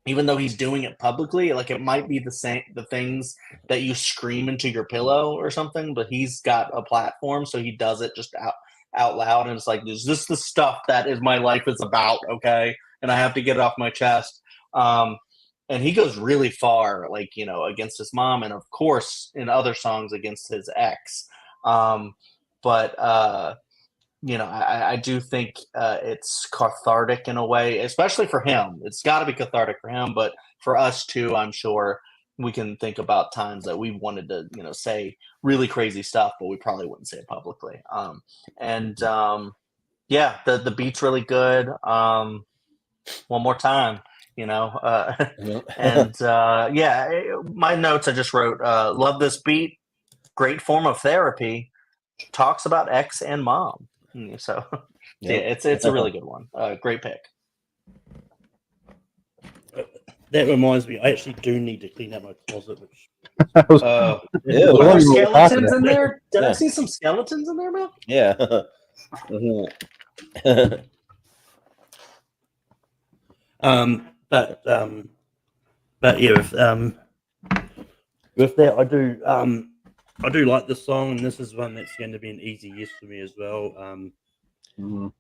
even though he's doing it publicly, like it might be the things that you scream into your pillow or something, but he's got a platform, so he does it just out loud. And it's like, is this the stuff that is my life is about? Okay. And I have to get it off my chest. And he goes really far, like, against his mom, and of course in other songs against his ex. I do think it's cathartic in a way, especially for him. It's got to be cathartic for him, but for us too, I'm sure we can think about times that we wanted to, say really crazy stuff, but we probably wouldn't say it publicly. The beat's really good. One more time. My notes I just wrote, love this beat, great form of therapy, talks about ex and mom. So it's a really good one. Great pick. That reminds me, I actually do need to clean out my closet. Which I was, Ew. I Were there was wondering what we were talking skeletons in about. there? Did I Yeah. see some skeletons in there, man? Yeah. But yeah, with that, I do like this song, and this is one that's going to be an easy yes for me as well.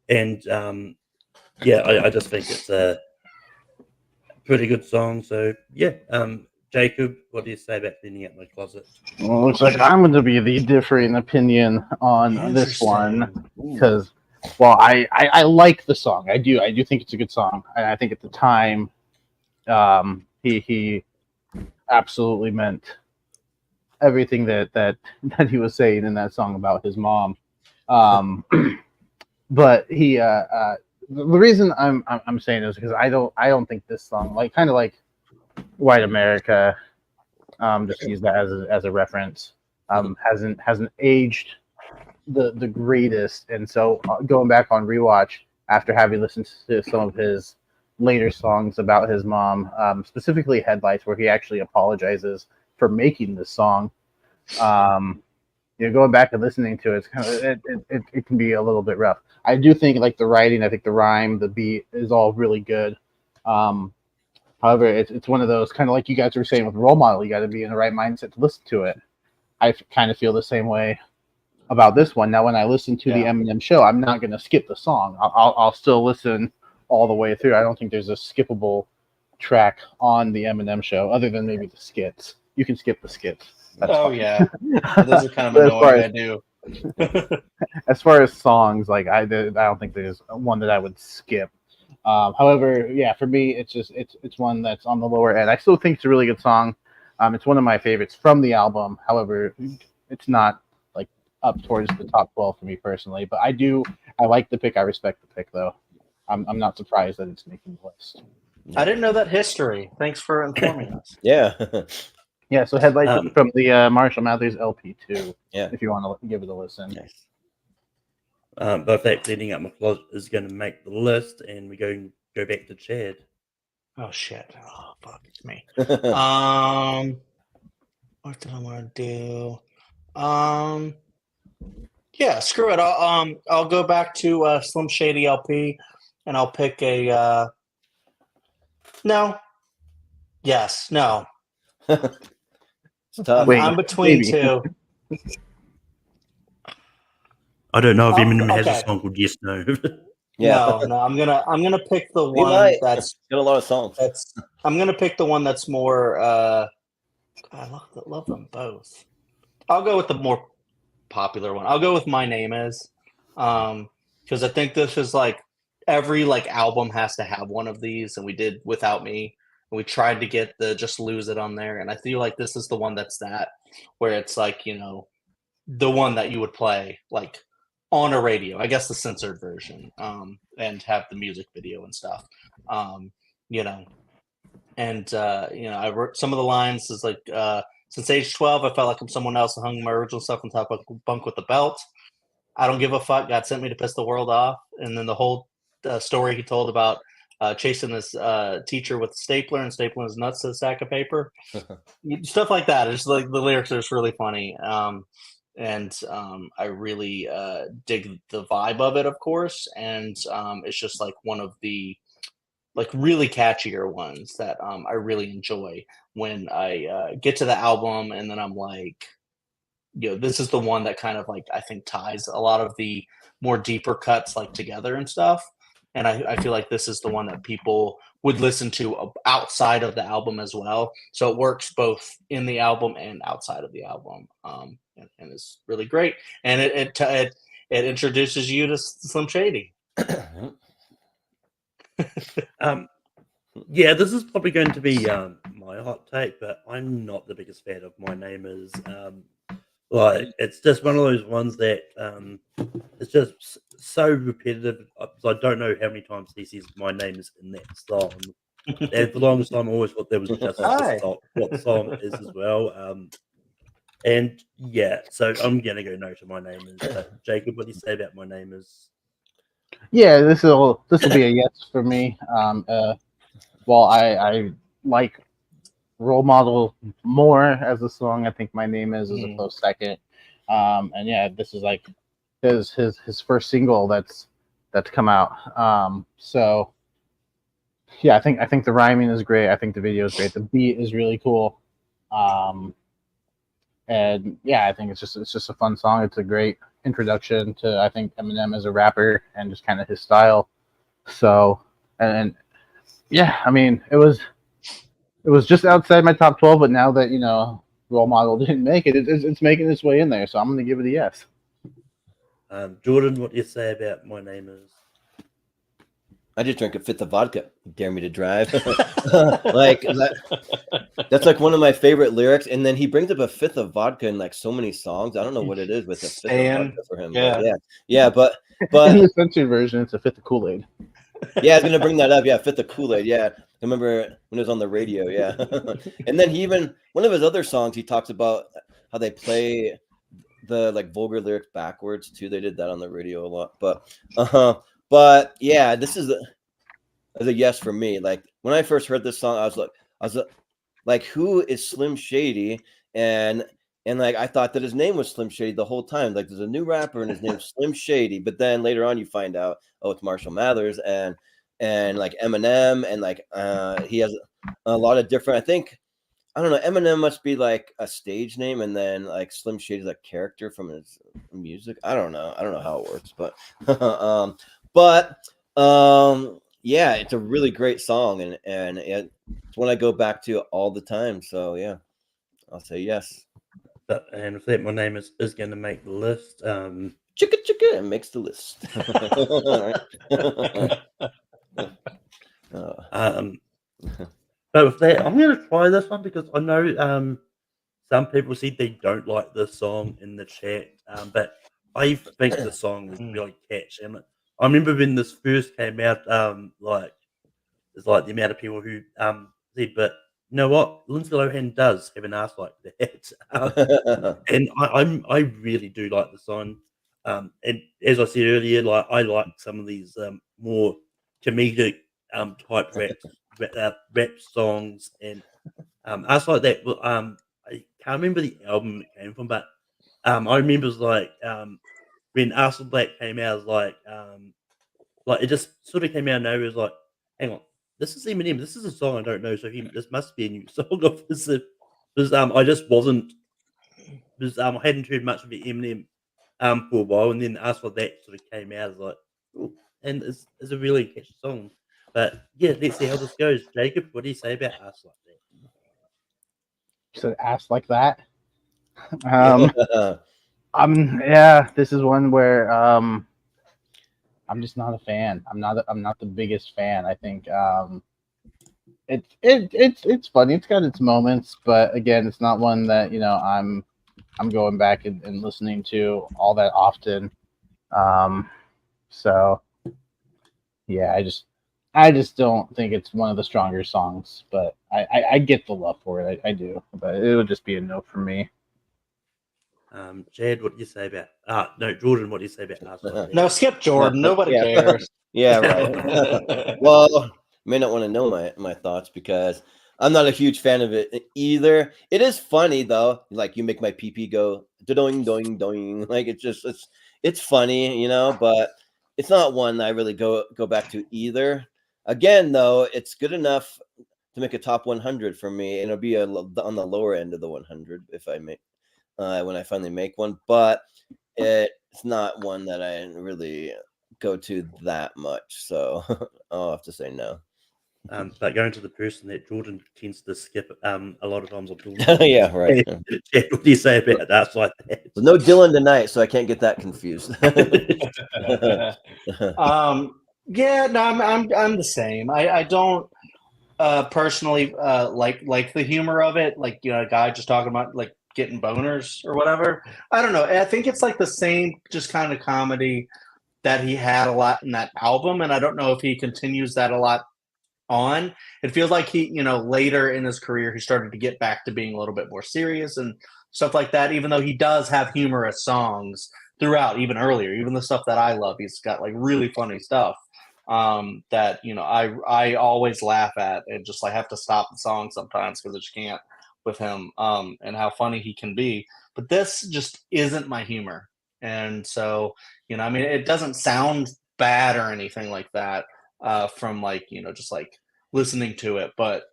And yeah, I just think it's a pretty good song. So yeah, Jacob, what do you say about cleaning out my closet? Well, looks like I'm going to be the differing opinion on this one Interesting. because, well, I like the song. I do think it's a good song, and I think at the time, he absolutely meant everything that he was saying in that song about his mom. But the reason I'm saying is because I don't think this song, like kind of like White America, just use that as a reference, hasn't aged the greatest. And so going back on rewatch after having listened to some of his later songs about his mom, specifically Headlights, where he actually apologizes for making this song. Going back and listening to it, it's kind of it can be a little bit rough. I do think like the writing, I think the rhyme, the beat is all really good. However, it's one of those kind of like you guys were saying with Role Model, you got to be in the right mindset to listen to it. I kind of feel the same way about this one. Now, when I listen to the Eminem show, I'm not going to skip the song. I'll still listen all the way through. I don't think there's a skippable track on the Eminem show other than maybe the skits. You can skip the skits. That's fine. Yeah, those are kind of annoying. I do. As far as songs, like I don't think there's one that I would skip. However, yeah, for me, it's one that's on the lower end. I still think it's a really good song. It's one of my favorites from the album. However, it's not like up towards the top 12 for me personally. But I like the pick. I respect the pick, though. I'm not surprised that it's making the list. I didn't know that history. Thanks for informing us. Yeah. Yeah, so Headlights from the Marshall Mathers LP2. Yeah. If you want to give it a listen. Nice. But that cleaning up my closet is going to make the list, and we're going to go back to Chad. Oh shit! Oh fuck, it's me. What did I want to do? Yeah, screw it. I'll go back to Slim Shady LP, and I'll pick a. No. Yes. No. It's tough. I'm between two. I don't know if Oh, Eminem has okay. a song called Yes No. Yeah. No. I'm gonna pick the He one might. that's Got a lot of songs. I'm gonna pick the one that's more. I love them both. I'll go with the more popular one. I'll go with My Name Is, because I think this is like every like album has to have one of these, and we did Without Me. And we tried to get the Just Lose It on there, and I feel like this is the one that's that where it's like the one that you would play like on a radio. I guess the censored version, and have the music video and stuff. And I wrote some of the lines is like, since age 12, I felt like I'm someone else and hung my original stuff on top of a bunk with a belt. I don't give a fuck. God sent me to piss the world off. And then the whole story he told about chasing this teacher with a stapler and stapling his nuts to a sack of paper. Stuff like that. It's like the lyrics are just really funny. And I really dig the vibe of it, of course. And it's just like one of the like really catchier ones that I really enjoy when I get to the album, and then I'm like, this is the one that kind of like I think ties a lot of the more deeper cuts like together and stuff. And I feel like this is the one that people would listen to outside of the album as well. So it works both in the album and outside of the album, and it's really great. And it introduces you to Slim Shady. Yeah, this is probably going to be my hot take, but I'm not the biggest fan of My Name Is. Like, it's just one of those ones that it's just so repetitive. I don't know how many times he says My Name Is in that song. And for the longest time, I always thought that was just what the song is as well. And yeah, so I'm going to go no to My Name Is. But Jacob, what do you say about My Name Is? Yeah, this will be a yes for me. Well, I like Role Model more as a song. I think My Name is a close second. And yeah, this is like his first single that's come out. So yeah, I think the rhyming is great. I think the video is great. The beat is really cool. And yeah, I think it's just a fun song. It's a great introduction to, I think, Eminem as a rapper and just kind of his style. So and yeah, I mean it was just outside my top 12, but now that Role Model didn't make it, it's making its way in there. So I'm gonna give it a yes. Jordan, what do you say about My Name Is? I just drank a fifth of vodka. Dare me to drive. Like that's like one of my favorite lyrics. And then he brings up a fifth of vodka in like so many songs. I don't know what it is with a fifth of vodka for him. Yeah. But yeah, but In the censored version, it's a fifth of Kool-Aid. yeah, I was gonna bring that up. Yeah, fifth of Kool-Aid. Yeah, I remember when it was on the radio. Yeah, and then he even one of his other songs, he talks about how they play the like vulgar lyrics backwards too. They did that on the radio a lot. But yeah, this is a yes for me. Like when I first heard this song, I was like, who is Slim Shady? And like I thought that his name was Slim Shady the whole time. Like there's a new rapper and his name's Slim Shady, but then later on you find out, oh, it's Marshall Mathers and like Eminem and like he has a lot of different. I don't know. Eminem must be like a stage name, and then like Slim Shady is a character from his music. I don't know how it works, but yeah, it's a really great song, and it's one I go back to all the time. So yeah, I'll say yes. And with that, My Name is going to make the list. Chicka chicka, it makes the list. But with that, I'm going to try this one because I know some people said they don't like this song in the chat, but I think the song is really catchy. And I remember when this first came out, like there's like the amount of people who said, but you know what, Lindsay Lohan does have an ass like that, and I really do like the song. And as I said earlier, like I like some of these more comedic type rap songs and us like that. I can't remember the album it came from, but I remember it was like when Arsenal Black came out, it was like it just sort of came out of nowhere. It was like, hang on, this is Eminem. This is a song I don't know, so this must be a new song of his. Because I just wasn't because I hadn't heard much of the Eminem for a while, and then Ask Like That sort of came out as like, ooh, and it's a really catchy song. But yeah, let's see how this goes. Jacob, what do you say about Ask Like That? You said ass like that. Yeah, this is one where I'm just not a fan. I'm not the biggest fan. I think it's funny. It's got its moments, but again, it's not one that I'm going back and listening to all that often. So yeah, I just don't think it's one of the stronger songs, but I get the love for it. I do, but it would just be a no for me. Jad, what do you say about? No, Jordan, what do you say about Ask Like That? No, skip Jordan. Nobody cares. Yeah, right. Well, may not want to know my thoughts because I'm not a huge fan of it either. It is funny though. Like you make my pee go doing doing doing. Like it's funny, but it's not one I really go back to either. Again, though, it's good enough to make a top 100 for me, and it'll be on the lower end of the 100 if I make when I finally make one. But it's not one that I really go to that much, so I'll have to say no. But going to the person that Jordan tends to skip a lot of times on yeah, right. Jad, what do you say about that? Like that? There's no Dylan tonight, so I can't get that confused. Yeah, no, I'm the same. I don't personally like the humor of it, like a guy just talking about like getting boners or whatever. I don't know. I think it's like the same just kind of comedy that he had a lot in that album, and I don't know if he continues that a lot on. It feels like he, later in his career, he started to get back to being a little bit more serious and stuff like that, even though he does have humorous songs. throughout, even earlier, even the stuff that I love. He's got like really funny stuff that I always laugh at and just like have to stop the song sometimes because I just can't with him and how funny he can be. But this just isn't my humor, and so I mean, it doesn't sound bad or anything like that from like just like listening to it, but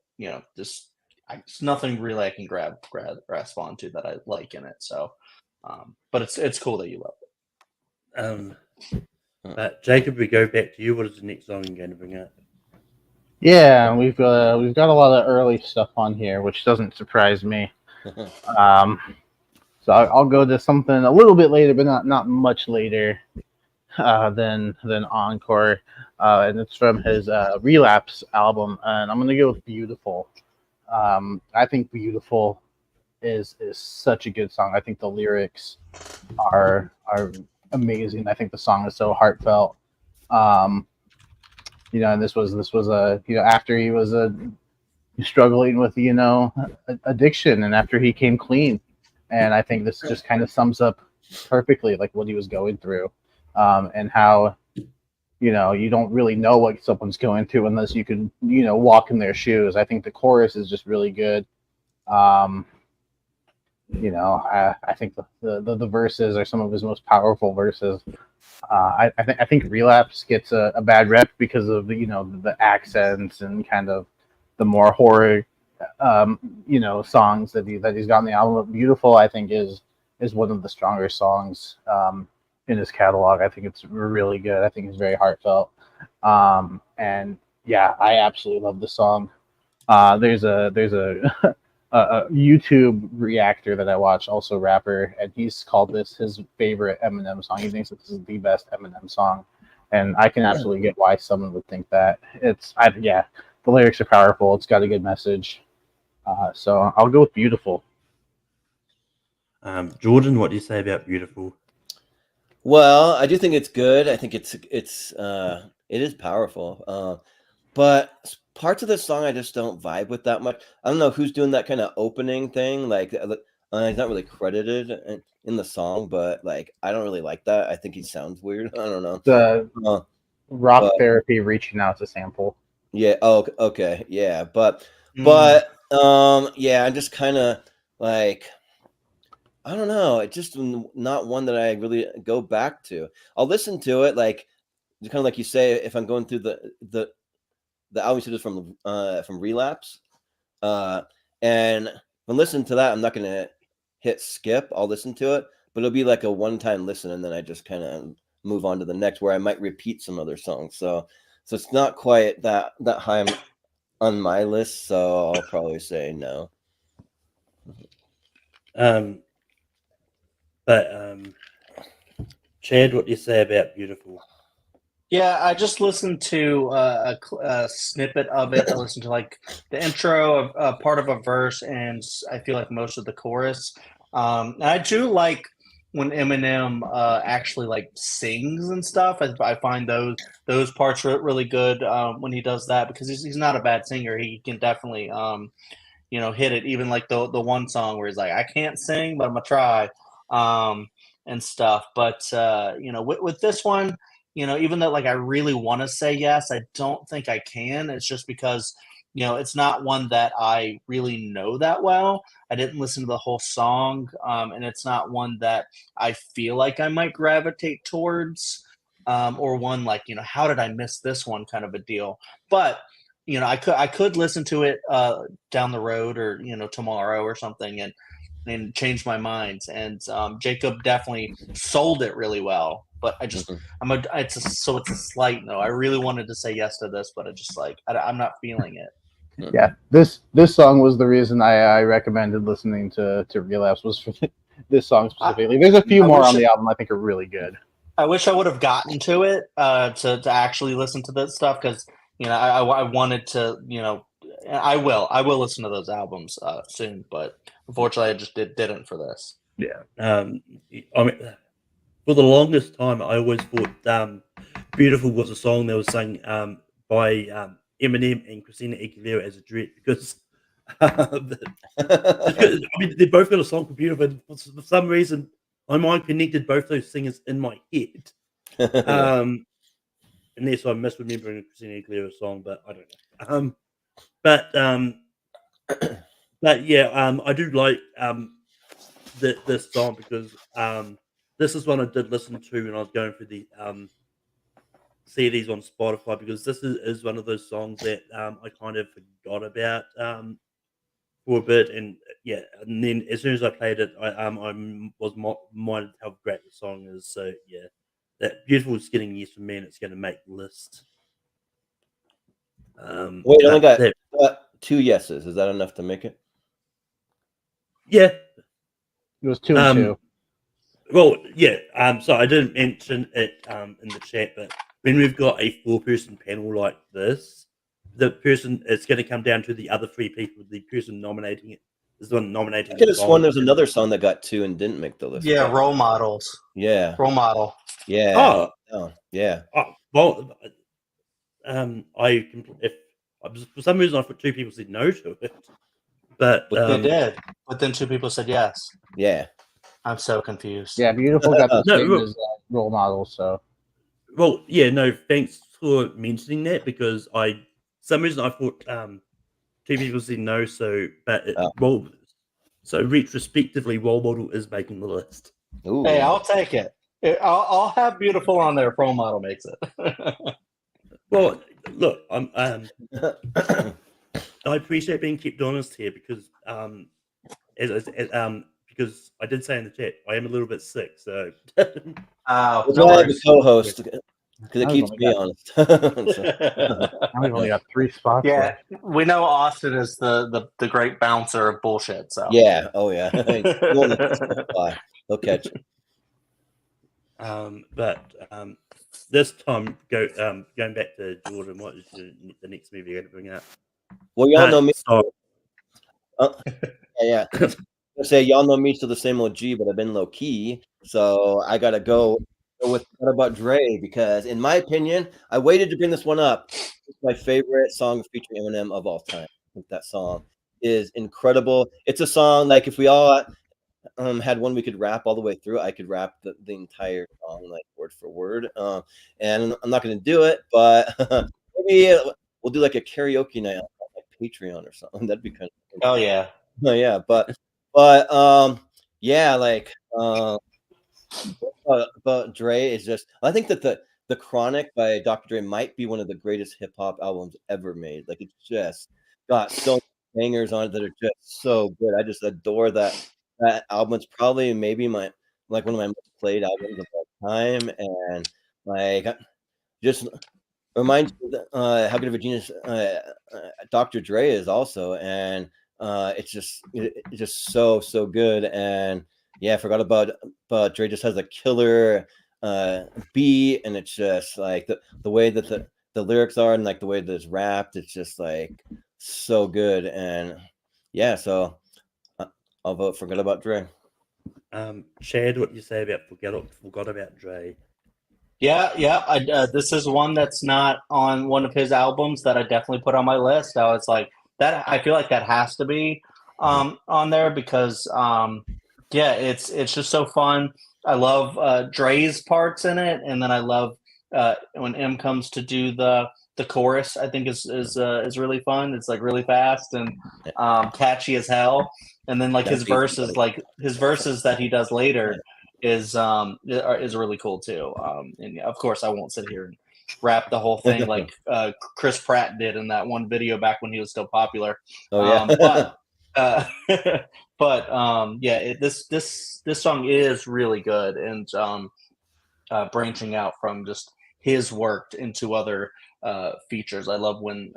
just it's nothing really I can grasp onto that I like in it. So, but it's cool that you love it. But Jacob, we go back to you. What is the next song you're going to bring up? Yeah, we've got a lot of early stuff on here, which doesn't surprise me. So I'll go to something a little bit later, but not much later than Encore, and it's from his Relapse album, and I'm gonna go with Beautiful. I think Beautiful is such a good song. I think the lyrics are amazing. I think the song is so heartfelt. And this was a after he was struggling with addiction, and after he came clean, and I think this just kind of sums up perfectly like what he was going through, and how you don't really know what someone's going through unless you can walk in their shoes. I think the chorus is just really good. I think the verses are some of his most powerful verses. I think Relapse gets a bad rep because of the accents and kind of the more horror songs that he's got on the album. Beautiful, I think, is one of the stronger songs in his catalog. I think it's really good. I think it's very heartfelt. And yeah, I absolutely love the song. There's a a YouTube reactor that I watch, also rapper, and he's called this his favorite Eminem song. He thinks this is the best Eminem song, and I can absolutely get why someone would think that. The lyrics are powerful. It's got a good message. So I'll go with Beautiful. Jordan, what do you say about Beautiful? Well, I do think it's good. I think it is powerful. But parts of the song I just don't vibe with that much. I don't know who's doing that kind of opening thing. Like, it's not really credited in the song, but like, I don't really like that. I think he sounds weird. I don't know. The Rock Therapy reaching out to sample. Yeah. Oh, okay. Yeah. But yeah, I'm just kind of like, I don't know. It's just not one that I really go back to. I'll listen to it, like kind of like you say, if I'm going through the album is from Relapse, and when listening to that, I'm not gonna hit skip. I'll listen to it, but it'll be like a one-time listen, and then I just kind of move on to the next, where I might repeat some other songs. So it's not quite that high on my list. So I'll probably say no. But Chad, what do you say about Beautiful? Yeah, I just listened to a snippet of it. I listened to like the intro of part of a verse, and I feel like most of the chorus. And I do like when Eminem actually like sings and stuff. I find those parts really good when he does that, because he's not a bad singer. He can definitely hit it. Even like the one song where he's like, I can't sing, but I'm gonna try, and stuff. But with this one. Even though like I really want to say yes, I don't think I can. It's just because, it's not one that I really know that well. I didn't listen to the whole song, and it's not one that I feel like I might gravitate towards, or one like, how did I miss this one kind of a deal. But, I could listen to it down the road or, tomorrow or something and change my mind. And Jacob definitely sold it really well. But I just, it's a slight no. I really wanted to say yes to this, but I'm not feeling it. Yeah, this song was the reason I recommended listening to Relapse, was for this song specifically. There's a few more on the album I think are really good. I wish I would have gotten to it to actually listen to this stuff, because I wanted to I will listen to those albums soon, but unfortunately I just didn't for this. Yeah. I mean, for the longest time, I always thought "Beautiful" was a song that was sung by Eminem and Christina Aguilera as a duet, because I mean, they both got a song for "Beautiful," and for some reason my mind connected both those singers in my head. Yeah. Unless I'm misremembering a Christina Aguilera song, but I don't know. But yeah, I do like this song because this is one I did listen to when I was going through the CDs on Spotify, because this is one of those songs that I kind of forgot about for a bit, and yeah, and then as soon as I played it, I was minded how great the song is. So yeah, that beautiful is getting yes from me, and it's going to make the list. Wait, you only got that, 2 yeses. Is that enough to make it? yeah. It was 2 and 2. Well, yeah. So I didn't mention it in the chat, but when we've got a 4-person panel like this, it's going to come down to the other 3 people. The person nominating it is the one nominating. I could have sworn there's another song that got 2 and didn't make the list. Yeah, Role Models. Yeah. Role Model. Yeah. Oh, yeah. Well, if for some reason I thought 2 people said no to it, but they did. But then 2 people said yes. Yeah. I'm so confused. Yeah, Beautiful got the same No, as Role Model. So, well, yeah, no, thanks for mentioning that, because for some reason I thought 2 people said no. So, but so retrospectively, Role Model is making the list. Ooh. Hey, I'll take it. I'll have Beautiful on there if Role Model makes it. Well, look, I appreciate being kept honest here, because because I did say in the chat I am a little bit sick, so That's why I have a co-host, because it keeps me honest. now we've only got 3 spots. Yeah, we know Austin is the great bouncer of bullshit. So yeah, oh yeah, he'll catch it. But this time, going back to Jordan, what is the next movie you're going to bring up? Well, y'all know me. Yeah. I say y'all know me, still the same OG, but I've been low key, so I gotta go with What About Dre, because in my opinion, I waited to bring this one up. It's my favorite song featuring Eminem of all time. I think that song is incredible. It's a song like if we all had one we could rap all the way through, I could rap the entire song like word for word. And I'm not gonna do it, but maybe we'll do like a karaoke night on like Patreon or something. That'd be kind of oh yeah. Oh yeah, but yeah, like but Dre is just, I think that the Chronic by Dr. Dre might be one of the greatest hip hop albums ever made. Like it's just got so many bangers on it that are just so good. I just adore that album. It's probably maybe one of my most played albums of all time, and like just reminds me how good of a genius Dr. Dre is also, and it's just so good. And yeah, I forgot about Dre just has a killer beat, and it's just like the way that the lyrics are, and like the way that it's rapped, it's just like so good. And yeah, so I'll vote Forgot About Dre. Chad, what do you say about Forgot About Dre? Yeah. This is one that's not on one of his albums that I definitely put on my list. I was like that. I feel like that has to be on there because yeah, it's just so fun. I love Dre's parts in it, and then I love when M comes to do the chorus. I think is really fun. It's like really fast and catchy as hell. And then like his verses that he does later is really cool too. And of course, I won't sit here and rap the whole thing like Chris Pratt did in that one video back when he was still popular. Oh yeah. Yeah, this song is really good, and branching out from just his work into other features. I love when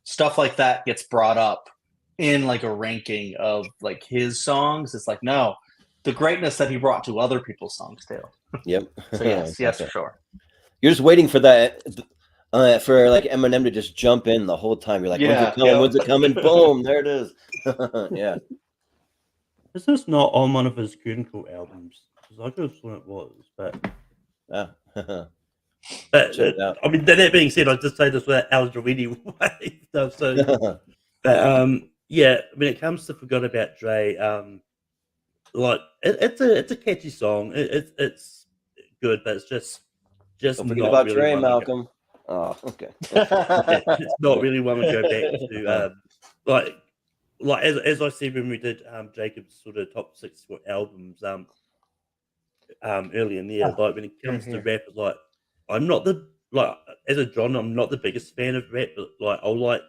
stuff like that gets brought up in like a ranking of like his songs. It's like, no, the greatness that he brought to other people's songs too. Yep. So yes, for sure. You're just waiting for that for like Eminem to just jump in the whole time. You're like, when's it coming? Boom, there it is. Yeah. This is not on one of his critical albums. I could have sworn it was, but yeah. I mean, that being said, I just say this without algebra anyway. So, but yeah, when it comes to Forgot About Dre, like it's a catchy song. It's good, but it's just Don't forget not about really Dre, one. Malcolm. Oh, okay. It's not really one to go back to. Like as I said when we did Jacob's sort of top 6 albums early in the year, like when it comes to rap, like I'm not the like as a genre, I'm not the biggest fan of rap, but like I'll like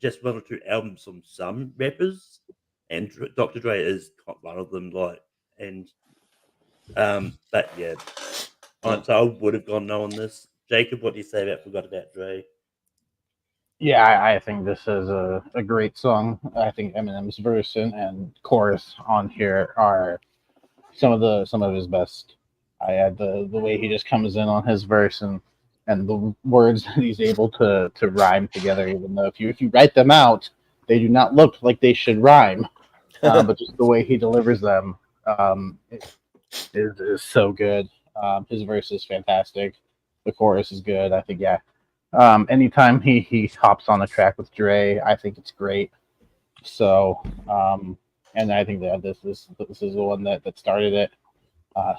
just 1 or 2 albums from some rappers, and Dr. Dre is one of them. Like and but yeah, so I would have gone no on this. Jacob, what do you say about Forgot About Dre? Yeah, I think this is a great song. I think Eminem's verse and chorus on here are some of his best. I had the way he just comes in on his verse and the words that he's able to rhyme together, even though if you write them out, they do not look like they should rhyme. But just the way he delivers them is so good. His verse is fantastic. The chorus is good. I think anytime he hops on a track with Dre, I think it's great. So and I think that this is the one that started it.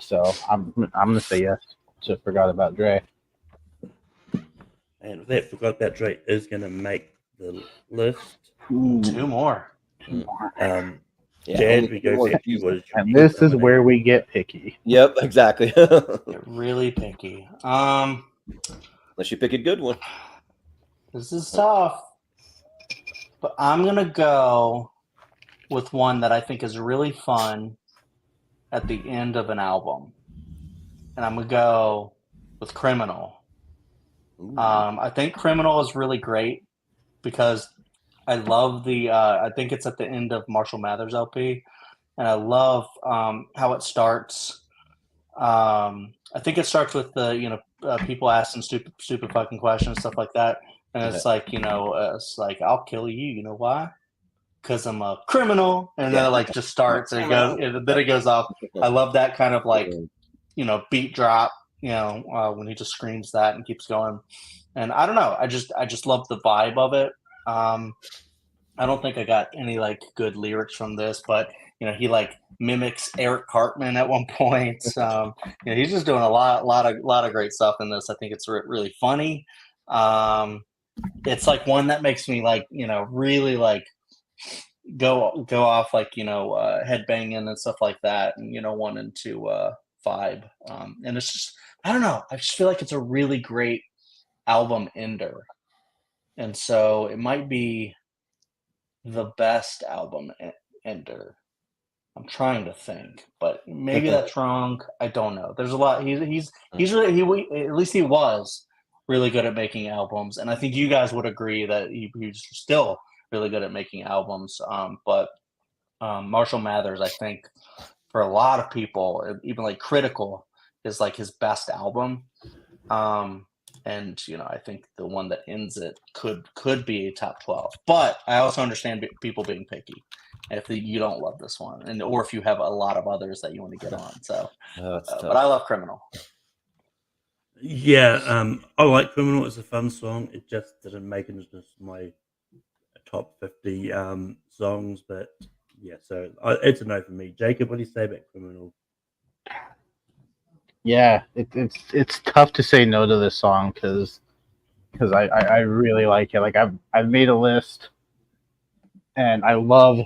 So I'm gonna say yes to Forgot About Dre. And with that, Forgot About Dre is going to make the list. Two more. Jad, we go back to you. What is your And this is where we get picky. Yep, exactly. Get really picky. Unless you pick a good one. This is tough. But I'm gonna go with one that I think is really fun at the end of an album. And I'm gonna go with Criminal. I think Criminal is really great because I love I think it's at the end of Marshall Mathers LP, and I love how it starts. I think it starts with the people asking stupid fucking questions, stuff like that, and it's like it's like I'll kill you. You know why? Because I'm a criminal, and then it like just starts and then it goes off. I love that kind of like beat drop. When he just screams that and keeps going, and I don't know. I just love the vibe of it. I don't think I got any like good lyrics from this, but he like mimics Eric Cartman at one point. He's just doing a lot of great stuff in this. I think it's really funny. It's like one that makes me like really like go off like head banging and stuff like that, and wanting to vibe. And it's just I don't know. I just feel like it's a really great album ender, and so it might be the best album ender. I'm trying to think, but maybe that's wrong. I don't know. There's a lot. He's really at least he was really good at making albums, and I think you guys would agree that he's still really good at making albums. But Marshall Mathers, I think, for a lot of people, even like critical, is like his best album. And I think the one that ends it could be a top 12. But I also understand people being picky if you don't love this one, or if you have a lot of others that you want to get on. So, but I love Criminal. Yeah, I like Criminal. It's a fun song. It just didn't make it into my top 50 songs, but yeah, so it's a no for me. Jacob, what do you say about Criminal? Yeah, it's tough to say no to this song because I really like it. Like I've made a list, and I love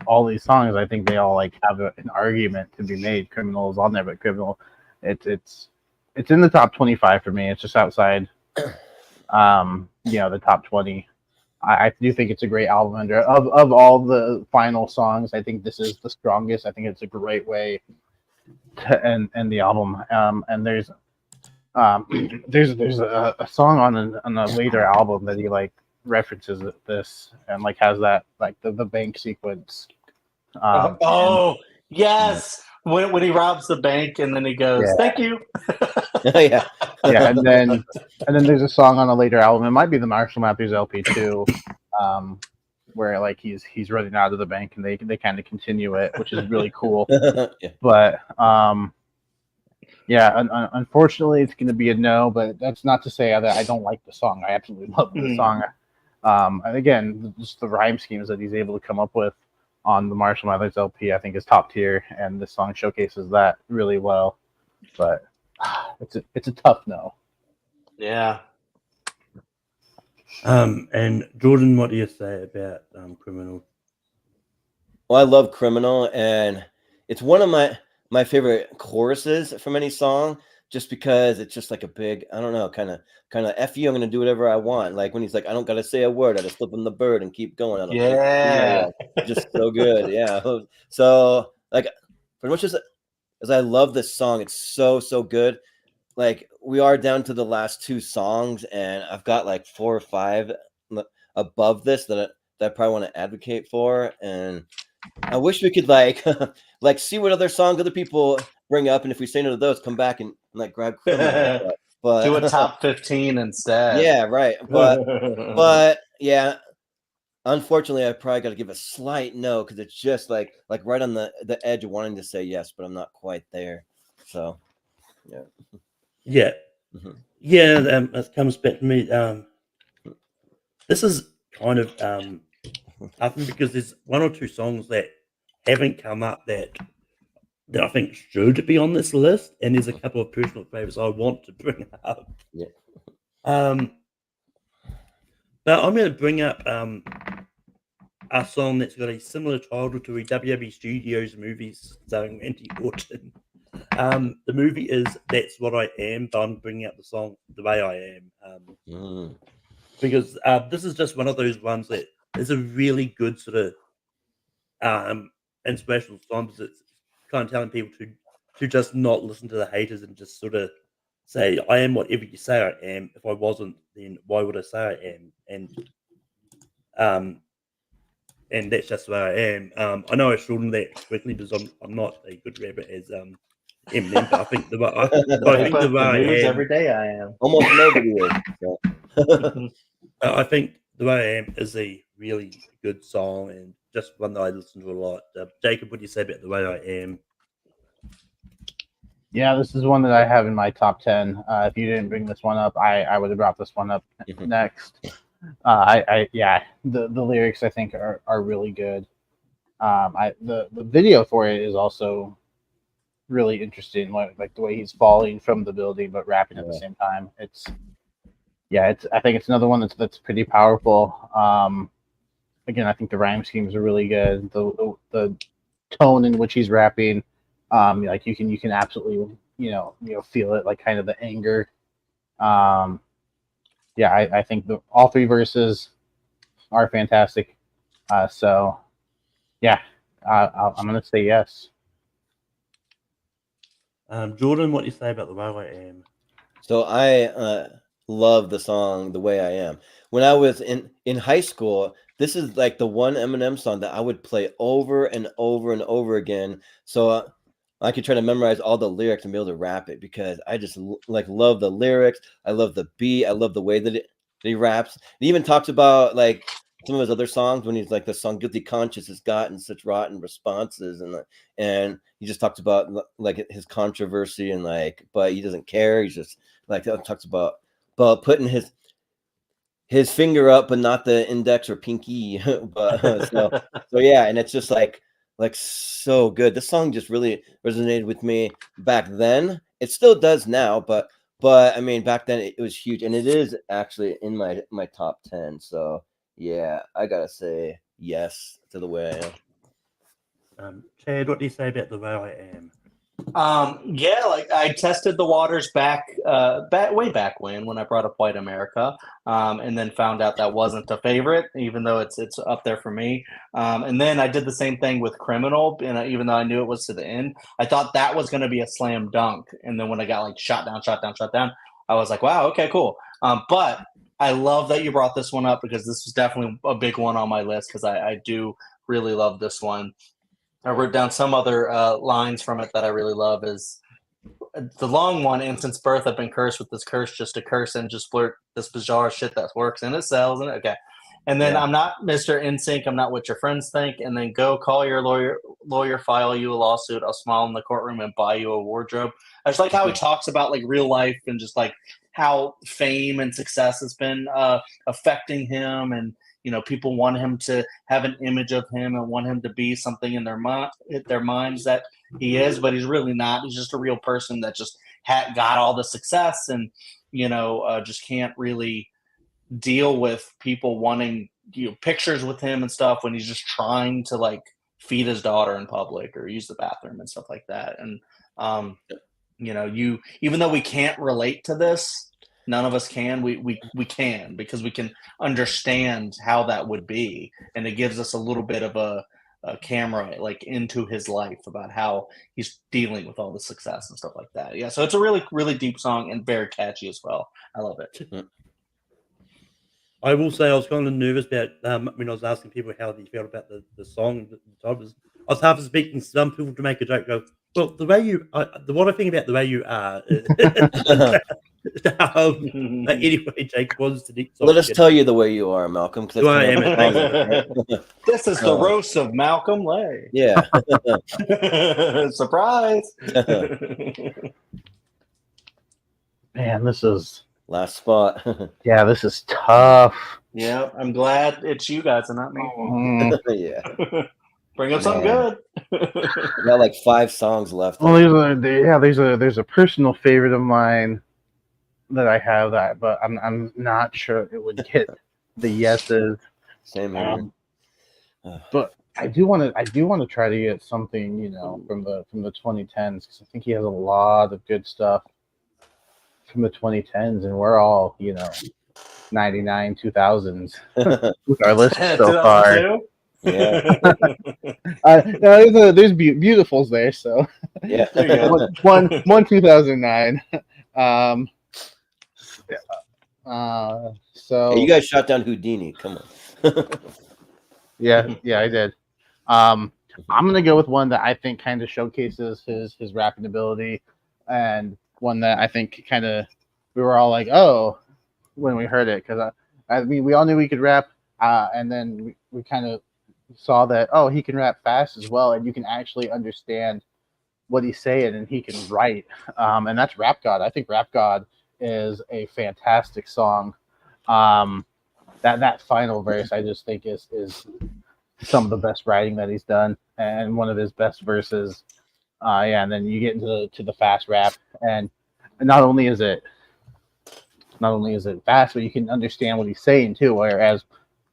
all these songs. I think they all like have an argument to be made. Criminal is on there, but Criminal, it's in the top 25 for me. It's just outside, the top 20. I do think it's a great album ender. Of all the final songs, I think this is the strongest. I think it's a great way to end the album. And there's a song on a later album that he like references this and like has that like the bank sequence. Yes, when he robs the bank and then he goes, "Thank you." Yeah, and then there's a song on a later album. It might be the Marshall Mathers LP too, where like he's running out of the bank and they kind of continue it, which is really cool. yeah. But unfortunately, it's going to be a no. But that's not to say that I don't like the song. I absolutely love the song. And again, just the rhyme schemes that he's able to come up with on the Marshall Mathers LP, I think is top tier, and this song showcases that really well. But it's a tough no. Yeah. And Jordan, what do you say about Criminal? Well, I love Criminal, and it's one of my favorite choruses from any song, just because it's just like a big, I don't know, kind of F you, I'm gonna do whatever I want. Like when he's like, I don't gotta say a word, I just flip him the bird and keep going. I don't care. Yeah. Just so good. Yeah. So like pretty much as I love this song, it's so good. Like we are down to the last two songs, and I've got like 4 or 5 above this that I probably want to advocate for, and I wish we could like like see what other songs other people bring up, and if we say no to those, come back and like grab Criminal. But Do a top 15 instead. yeah, right. But yeah, unfortunately, I probably got to give a slight no because it's just like right on the edge of wanting to say yes, but I'm not quite there. So yeah. Yeah. Mm-hmm. Yeah, that comes back to me. This is kind of tough because there's 1 or 2 songs that haven't come up that I think should be on this list, and there's a couple of personal favorites I want to bring up. Yeah. But I'm going to bring up a song that's got a similar title to a WB Studios movie starring Randy Orton. The movie is That's What I Am, but I'm bringing up the song The Way I Am. Because this is just one of those ones that is a really good sort of inspirational song, because it's kind of telling people to just not listen to the haters and just sort of say, I am whatever you say I am. If I wasn't, then why would I say I am? And that's just where I am. I know I shortened that quickly because I'm not a good rapper as Eminem, but I think the way I am every day I am. Almost nobody is. So. I think The Way I Am is a really good song and just one that I listen to a lot. Jacob, what do you say about The Way I Am? Yeah, this is one that I have in my top 10. If you didn't bring this one up, I would have brought this one up next. The lyrics I think are really good. The video for it is also really interesting, like the way he's falling from the building but rapping at the same time. I think it's another one that's pretty powerful. Again, I think the rhyme schemes are really good. The tone in which he's rapping, like you can absolutely feel it, like kind of the anger. I think all 3 verses are fantastic. I'm gonna say yes. Jordan, what do you say about The Way I Am? So I love the song The Way I Am. When I was in high school, this is like the one Eminem song that I would play over and over and over again. So I could try to memorize all the lyrics and be able to rap it, because I just like love the lyrics. I love the beat. I love the way that he raps. He even talks about like some of his other songs when he's like the song Guilty Conscience has gotten such rotten responses, and he just talks about like his controversy and like, but he doesn't care. He's just like talks about putting his finger up but not the index or pinky. But so yeah, and it's just like so good. This song just really resonated with me back then. It still does now, but I mean back then it was huge, and it is actually in my top 10. So yeah, I gotta say yes to The Way I Am. Chad, what do you say about The Way I Am? Like I tested the waters way back when I brought up White America, and then found out that wasn't a favorite, even though it's up there for me. And then I did the same thing with Criminal, and even though I knew it was to the end, I thought that was going to be a slam dunk. And then when I got like shot down, I was like, wow, okay, cool. But I love that you brought this one up, because this was definitely a big one on my list, because I do really love this one. I wrote down some other lines from it that I really love. Is the long one, and since birth I've been cursed with this curse, just to curse and just flirt this bizarre shit that works and it sells. And okay. And then I'm not Mr. NSYNC, I'm not what your friends think. And then go call your lawyer, file you a lawsuit. I'll smile in the courtroom and buy you a wardrobe. I just like how he talks about like real life and just like how fame and success has been affecting him. And people want him to have an image of him and want him to be something in their minds that he is, but he's really not. He's just a real person that just got all the success and just can't really deal with people wanting pictures with him and stuff when he's just trying to like feed his daughter in public or use the bathroom and stuff like that. And even though we can't relate to this, none of us can. We can, because we can understand how that would be, and it gives us a little bit of a camera like into his life about how he's dealing with all the success and stuff like that. Yeah, so it's a really, really deep song and very catchy as well. I love it. I will say I was kind of nervous about when I was asking people how they felt about the song. I was half expecting some people to make a joke, go, well, the way you, what I think about the way you are. Anyway, Jake, what's the next song? Let us tell you the way you are, Malcolm. Who I am. This is the roast of Malcolm Lay. Yeah. Surprise. Man, this is last spot. Yeah, this is tough. Yeah, I'm glad it's you guys and not me. Yeah. Bring up something good. We got like 5 songs left. Well, there's a personal favorite of mine that I have but I'm not sure it would get the yeses. Same here. But I do want to try to get something from the 2010s, because I think he has a lot of good stuff from the 2010s, and we're all 99 2000s with our list so far. Yeah. There's beautifuls there, so Yeah. There you go. one 2009. So Hey, you guys shot down Houdini. Come on. yeah, I did. I'm gonna go with one that I think kind of showcases his rapping ability, and one that I think kind of we were all like, oh, when we heard it, because I mean we all knew he could rap, and then we kind of saw that, oh, he can rap fast as well, and you can actually understand what he's saying, and he can write, and that's Rap God. I think Rap God is a fantastic song. That final verse I just think is some of the best writing that he's done, and one of his best verses. And then you get into the fast rap, and not only is it fast, but you can understand what he's saying too. Whereas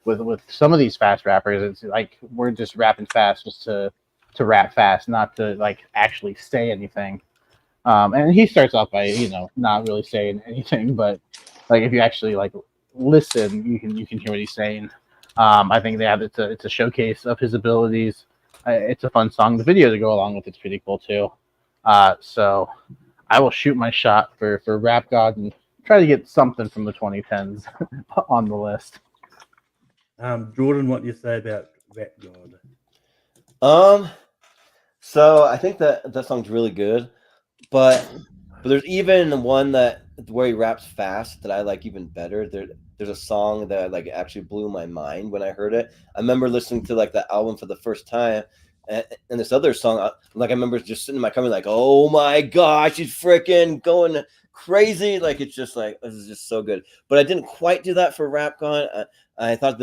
with some of these fast rappers, it's like we're just rapping fast just to rap fast, not to like actually say anything. And he starts off by not really saying anything, but like if you actually like listen, you can hear what he's saying. I think it's a showcase of his abilities. It's a fun song. The video to go along with it's pretty cool too. So I will shoot my shot for Rap God and try to get something from the 2010s on the list. Jordan, what do you say about Rap God? So I think that song's really good, but there's even one where he raps fast that I like even better. There's a song that like actually blew my mind when I heard it. I remember listening to like the album for the first time, and this other song, I remember just sitting in my car like, oh my gosh, he's freaking going crazy! Like it's just like this is just so good. But I didn't quite do that for Rap God. I thought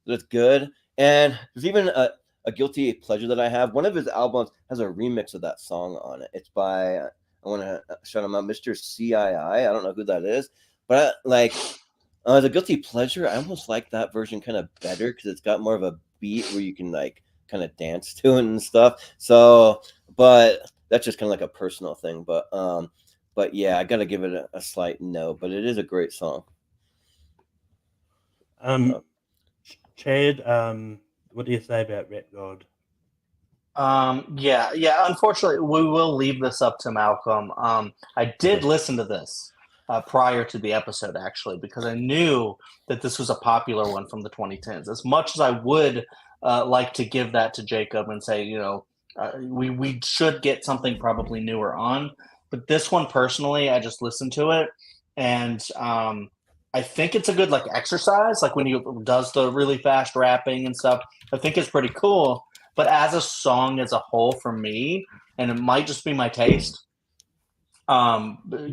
that's good, and there's even a guilty pleasure that I have. One of his albums has a remix of that song on it. It's by I want to shout him out, Mr. CII. I don't know who that is, but the guilty pleasure, I almost like that version kind of better because it's got more of a beat where you can like kind of dance to it and stuff. So, but that's just kind of like a personal thing. But yeah, I got to give it a slight no. But it is a great song. Chad, what do you say about Rap God? Yeah. Unfortunately, we will leave this up to Malcolm. I did listen to this prior to the episode, actually, because I knew that this was a popular one from the 2010s. As much as I would like to give that to Jacob and say, we should get something probably newer on, but this one personally, I just listened to it, and I think it's a good like exercise, like when he does the really fast rapping and stuff. I think it's pretty cool. But as a song as a whole, for me, and it might just be my taste,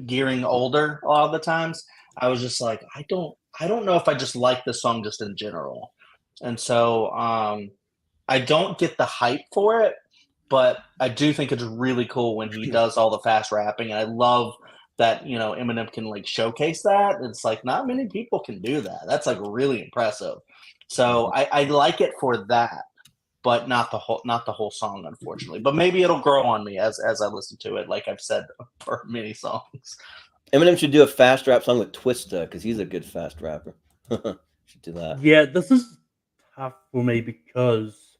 gearing older a lot of the times, I was just like, I don't I don't know if I just like the song just in general. And so I don't get the hype for it, but I do think it's really cool when he does all the fast rapping. And I love that, Eminem can like showcase that. It's like not many people can do that. That's like really impressive. So I like it for that, but not the whole song, unfortunately. But maybe it'll grow on me as I listen to it, like I've said for many songs. Eminem should do a fast rap song with Twista because he's a good fast rapper. Should do that. Yeah, this is tough for me because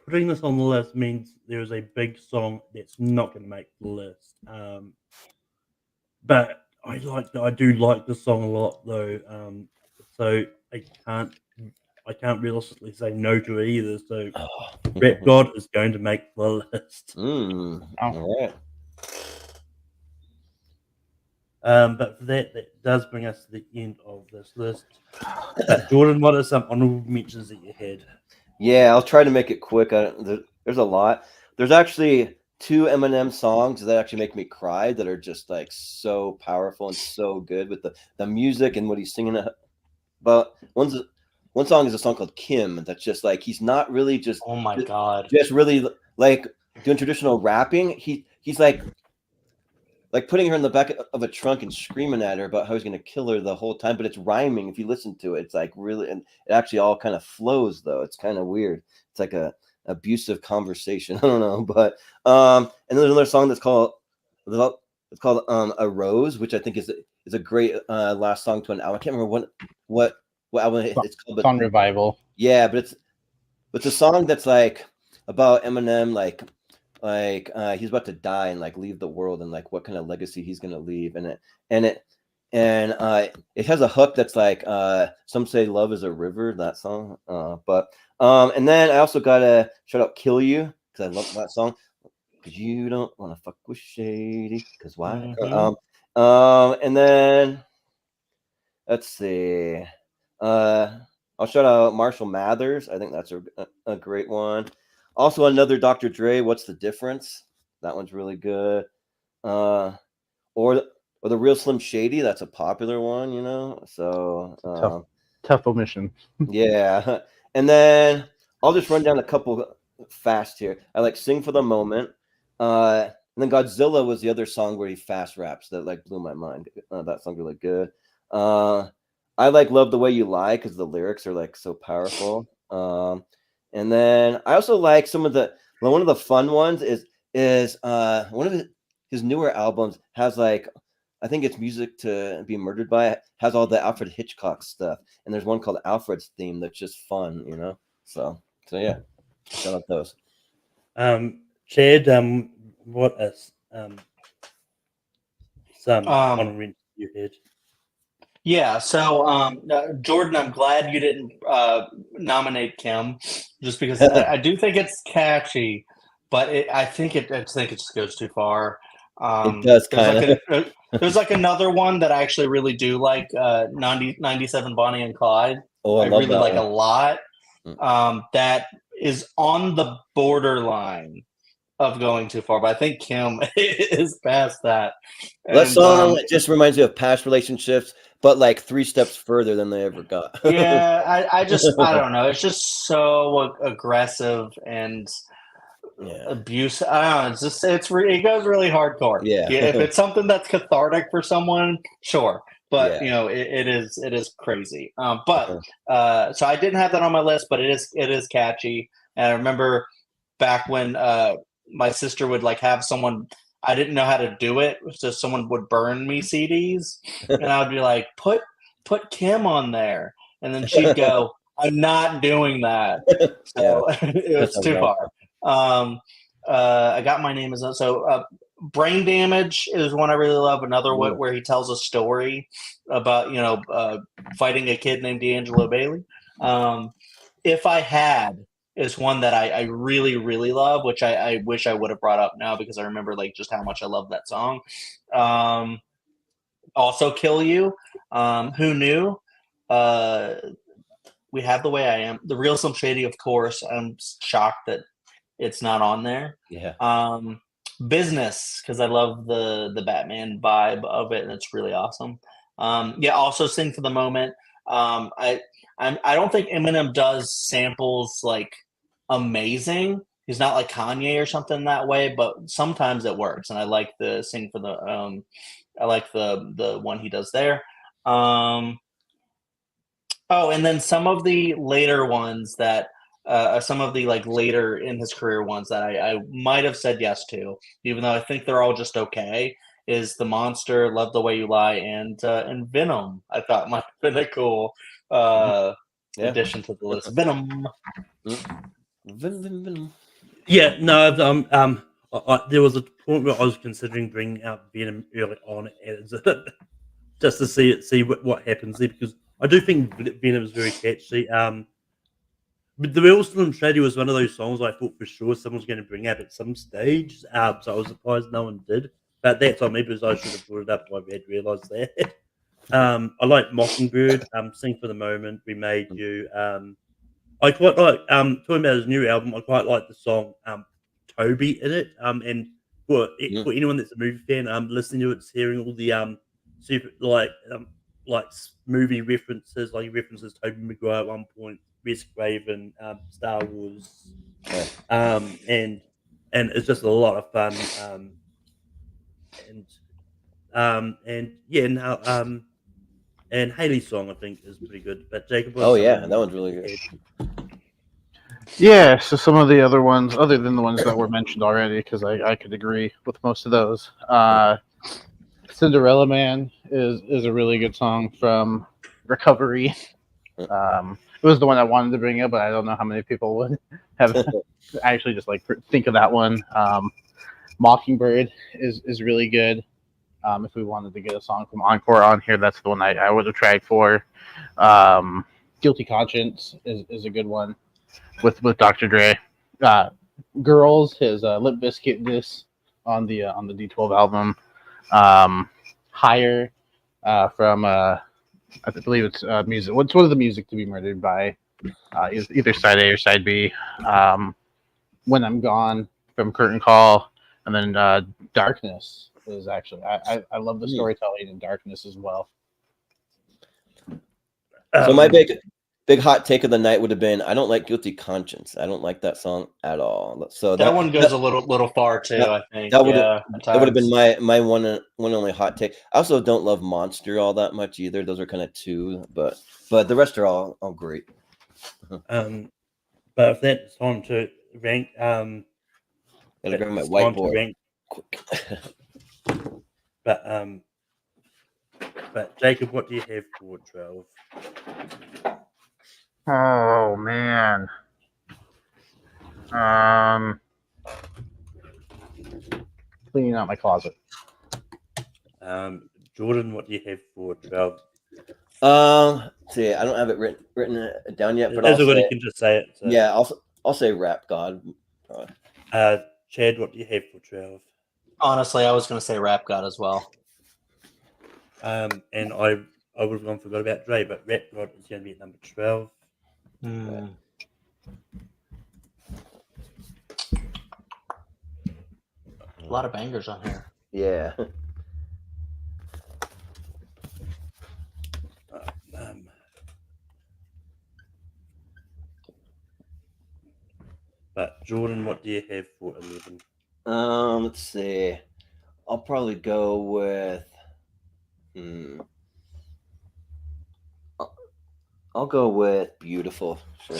putting this on the list means there is a big song that's not going to make the list. But I do like the song a lot though. So I can't realistically say no to it either. So Rap God is going to make the list. All right. But for that does bring us to the end of this list. Jordan, what are some honorable mentions that you had? Yeah, I'll try to make it quick. There's a lot. There's actually 2 Eminem songs that actually make me cry that are just like so powerful and so good with the music and what he's singing about. One song is a song called Kim that's just like he's not really just Oh my God. just really like doing traditional rapping. He's like putting her in the back of a trunk and screaming at her about how he's going to kill her the whole time, but it's rhyming. If you listen to it, it's like really, and it actually all kind of flows though. It's kind of weird. It's like a abusive conversation. I don't know, but and then there's another song that's called A Rose, which I think is a great last song to an album. I can't remember what album it's called, but Song Revival. yeah, but it's a song that's like about Eminem, like he's about to die and like leave the world and like what kind of legacy he's gonna leave, and it has a hook that's like some say love is a river, that song, and then I also gotta shout out Kill You because I love that song because you don't want to fuck with Shady because why. And then let's see, I'll shout out Marshall Mathers. I think that's a great one. Also, another Dr. Dre, What's the Difference? That one's really good. Or the Real Slim Shady, that's a popular one, So Tough omission. yeah. And then I'll just run down a couple fast here. I like Sing for the Moment. And then Godzilla was the other song where he fast raps that like blew my mind. That song's really good. I like Love the Way You Lie because the lyrics are like so powerful. And then I also like one of the fun ones is one of his newer albums has like, I think it's Music to Be Murdered By, has all the Alfred Hitchcock stuff. And there's one called Alfred's Theme that's just fun, So yeah, shout out those. Chad, what is some honorable mentions you had? Yeah, so Jordan, I'm glad you didn't nominate Kim, just because I do think it's catchy, but I think it just goes too far. It does kind of. There's like another one that I actually really do like, 97 Bonnie and Clyde. Oh, I really like one a lot. That is on the borderline of going too far, but I think Kim is past that. That song just reminds me of past relationships, but like 3 steps further than they ever got. Yeah, I don't know. It's just so aggressive and abuse. I don't know. It goes really hardcore. Yeah. If it's something that's cathartic for someone, sure. But it is crazy. So I didn't have that on my list, but it is catchy. And I remember back when my sister would like have someone. I didn't know how to do it, so someone would burn me CDs, and I would be like, "Put Kim on there," and then she'd go, "I'm not doing that." So it was too far. I got My Name Is Brain Damage is one I really love. Another one where he tells a story about fighting a kid named D'Angelo Bailey. If I Had is one that I really, really love, which I wish I would have brought up now because I remember like just how much I love that song. Also Kill You. Who Knew? We Have the Way I Am. The Real Slim Shady, of course. I'm shocked that it's not on there. Yeah. Business, because I love the Batman vibe of it, and it's really awesome. Yeah, also Sing for the Moment. I don't think Eminem does samples like amazing. He's not like Kanye or something that way, but sometimes it works, and I like the Sing for the I like the one he does there. Oh, and then some of the later ones that some of the like later in his career ones that I might have said yes to, even though I think they're all just okay, is The Monster, Love the Way You Lie, and Venom. I thought might have been a cool Yeah. addition to the list. Venom. Yeah, no, there was a point where I was considering bringing out Venom early on as just to see what happens there, because I do think Venom is very catchy. But The Real Slim Shady was one of those songs I thought for sure someone was going to bring up at some stage. So I was surprised no one did. But that's on me because I should have brought it up if I had realised that. I like Mockingbird, Sing for the Moment, We Made You. I quite like talking about his new album. I quite like the song Toby in it. And for anyone that's a movie fan, listening to it, hearing all the super like movie references, like he references Toby Maguire at one point, Wes Craven, Star Wars, and it's just a lot of fun. And yeah, now and Haley's song I think is pretty good. But Jacob, Oh yeah, that one's really good. Yeah, so some of the other ones, other than the ones that were mentioned already, because I could agree with most of those. Cinderella Man is a really good song from Recovery. It was the one I wanted to bring up, but I don't know how many people would have actually just like think of that one. Mockingbird is really good. If we wanted to get a song from Encore on here, that's the one I would have tried for. Guilty Conscience is a good one with Dr. Dre. Girls, his Lip Bizkit diss on the D12 album. Higher from I believe it's music. What's one of the music to be murdered by? Either side A or side B. When I'm Gone from Curtain Call, and then Darkness is actually I love the storytelling in Darkness as well. So my big hot take of the night would have been I don't like Guilty Conscience. I don't like that song at all. So that one goes a little far too. I think that would have been my one only hot take. I also don't love Monster all that much either. Those are kind of two, but the rest are all great. But if that's time to rank, gotta grab my whiteboard. But Jacob, what do you have for 12? Oh man. Cleaning out my closet. Jordan, what do you have for 12? See, I don't have it written down yet, but everybody can just say it. So. Yeah, I'll say Rap God. Chad, what do you have for 12? Honestly, I was going to say Rap God as well. And I would have gone forgot about Dre, but Rap God is going to be at number 12. A lot of bangers on here. Yeah. But Jordan, what do you have for 11? Let's see. I'll probably go with. I'll go with Beautiful. Sure.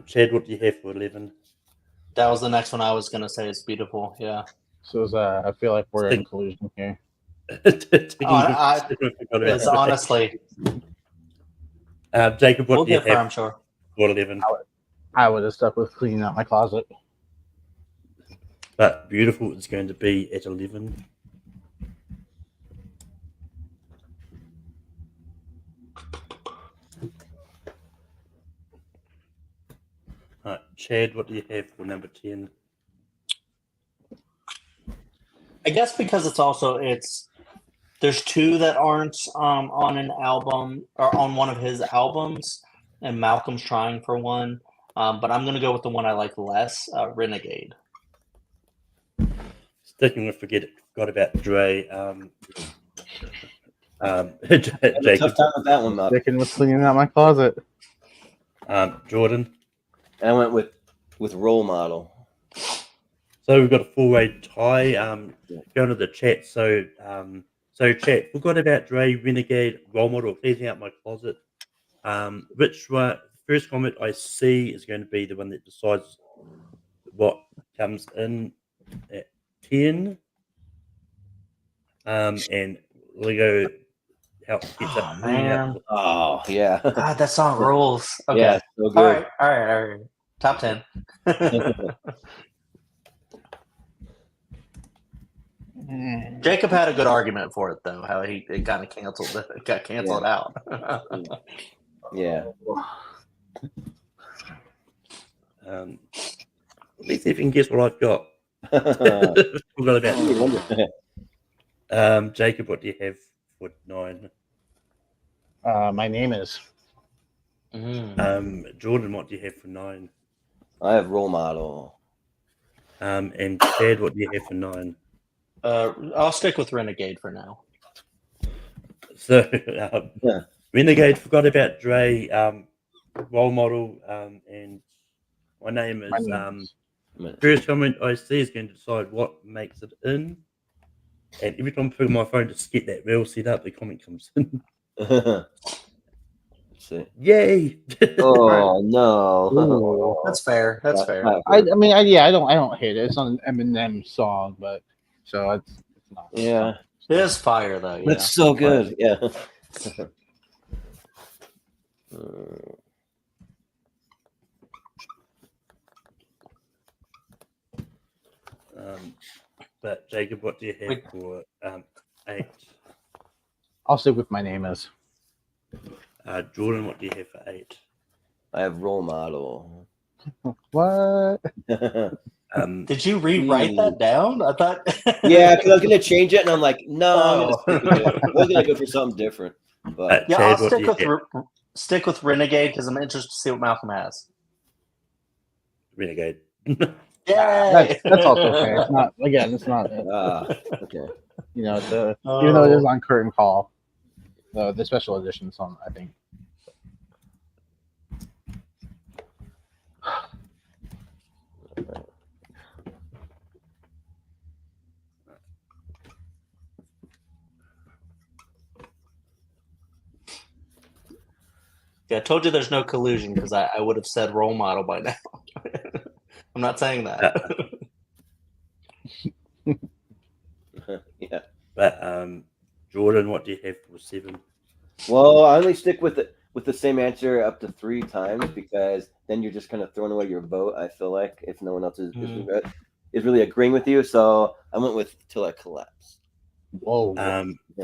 Chad, what do you have for 11? That was the next one I was going to say. It's Beautiful. Yeah. So I feel like we're in collusion here. It's honestly. Jacob, what do you have? I'm sure. For 11? I would have stuck with Cleaning Out My Closet. But Beautiful is going to be at 11. Right, Chad, what do you have for number 10? I guess because there's two that aren't on an album or on one of his albums, and Malcolm's trying for one. But I'm gonna go with the one I like less, Renegade. Sticking with forgot about Dre. I had a Jacob, tough time with that one, Malcolm. Sticking with cleaning out my closet. Jordan. I went with role model. So we've got a 4-way tie. Going to the chat. So chat. Forgot about Dre, Renegade, role model, cleaning out my closet. Which one? First comment I see is going to be the one that decides what comes in at 10. And Lego helps gets Oh, up cleaning man. out. Oh yeah, God, that song rules. Okay. yeah, so All good. right. Top 10. Jacob had a good argument for it, though. How it kind of got canceled out. Yeah. Let's see if you can guess what I've got. Forgot about Jacob. What do you have for 9? My name is. Jordan, what do you have for 9? I have role model. And Chad, what do you have for 9? I'll stick with Renegade for now. So Renegade, forgot about Dre, role model, and my name is first comment I see is going to decide what makes it in. And every time I put my phone to get that reel set up, the comment comes in. Yay! Oh no! Ooh. That's fair. That's fair. I mean, I don't hate it. It's not an Eminem song, but so it's not. Yeah, It is fire though. Yeah. that's so good. Yeah. But Jacob, what do you have for 8? I'll stick with my name is. Jordan, what do you have for 8? I have role model. What? Did you rewrite that down? I thought. Yeah, because I was gonna change it, and I'm like, no, I'm gonna stick with it. I was gonna go for something different. But Yeah, Chad, I'll stick with Renegade because I'm interested to see what Malcolm has. Renegade. Yeah, That's also okay. It's not again. It's not. okay. You know, it's even though it is on Curtain Call, the special edition song, I think. Yeah, I told you there's no collusion because I would have said role model by now. I'm not saying that. Yeah. But Jordan, what do you have for 7? Well, I only stick with the same answer up to 3 times because then you're just kind of throwing away your vote. I feel like if no one else is really agreeing with you, so I went with Till I Collapse. Whoa.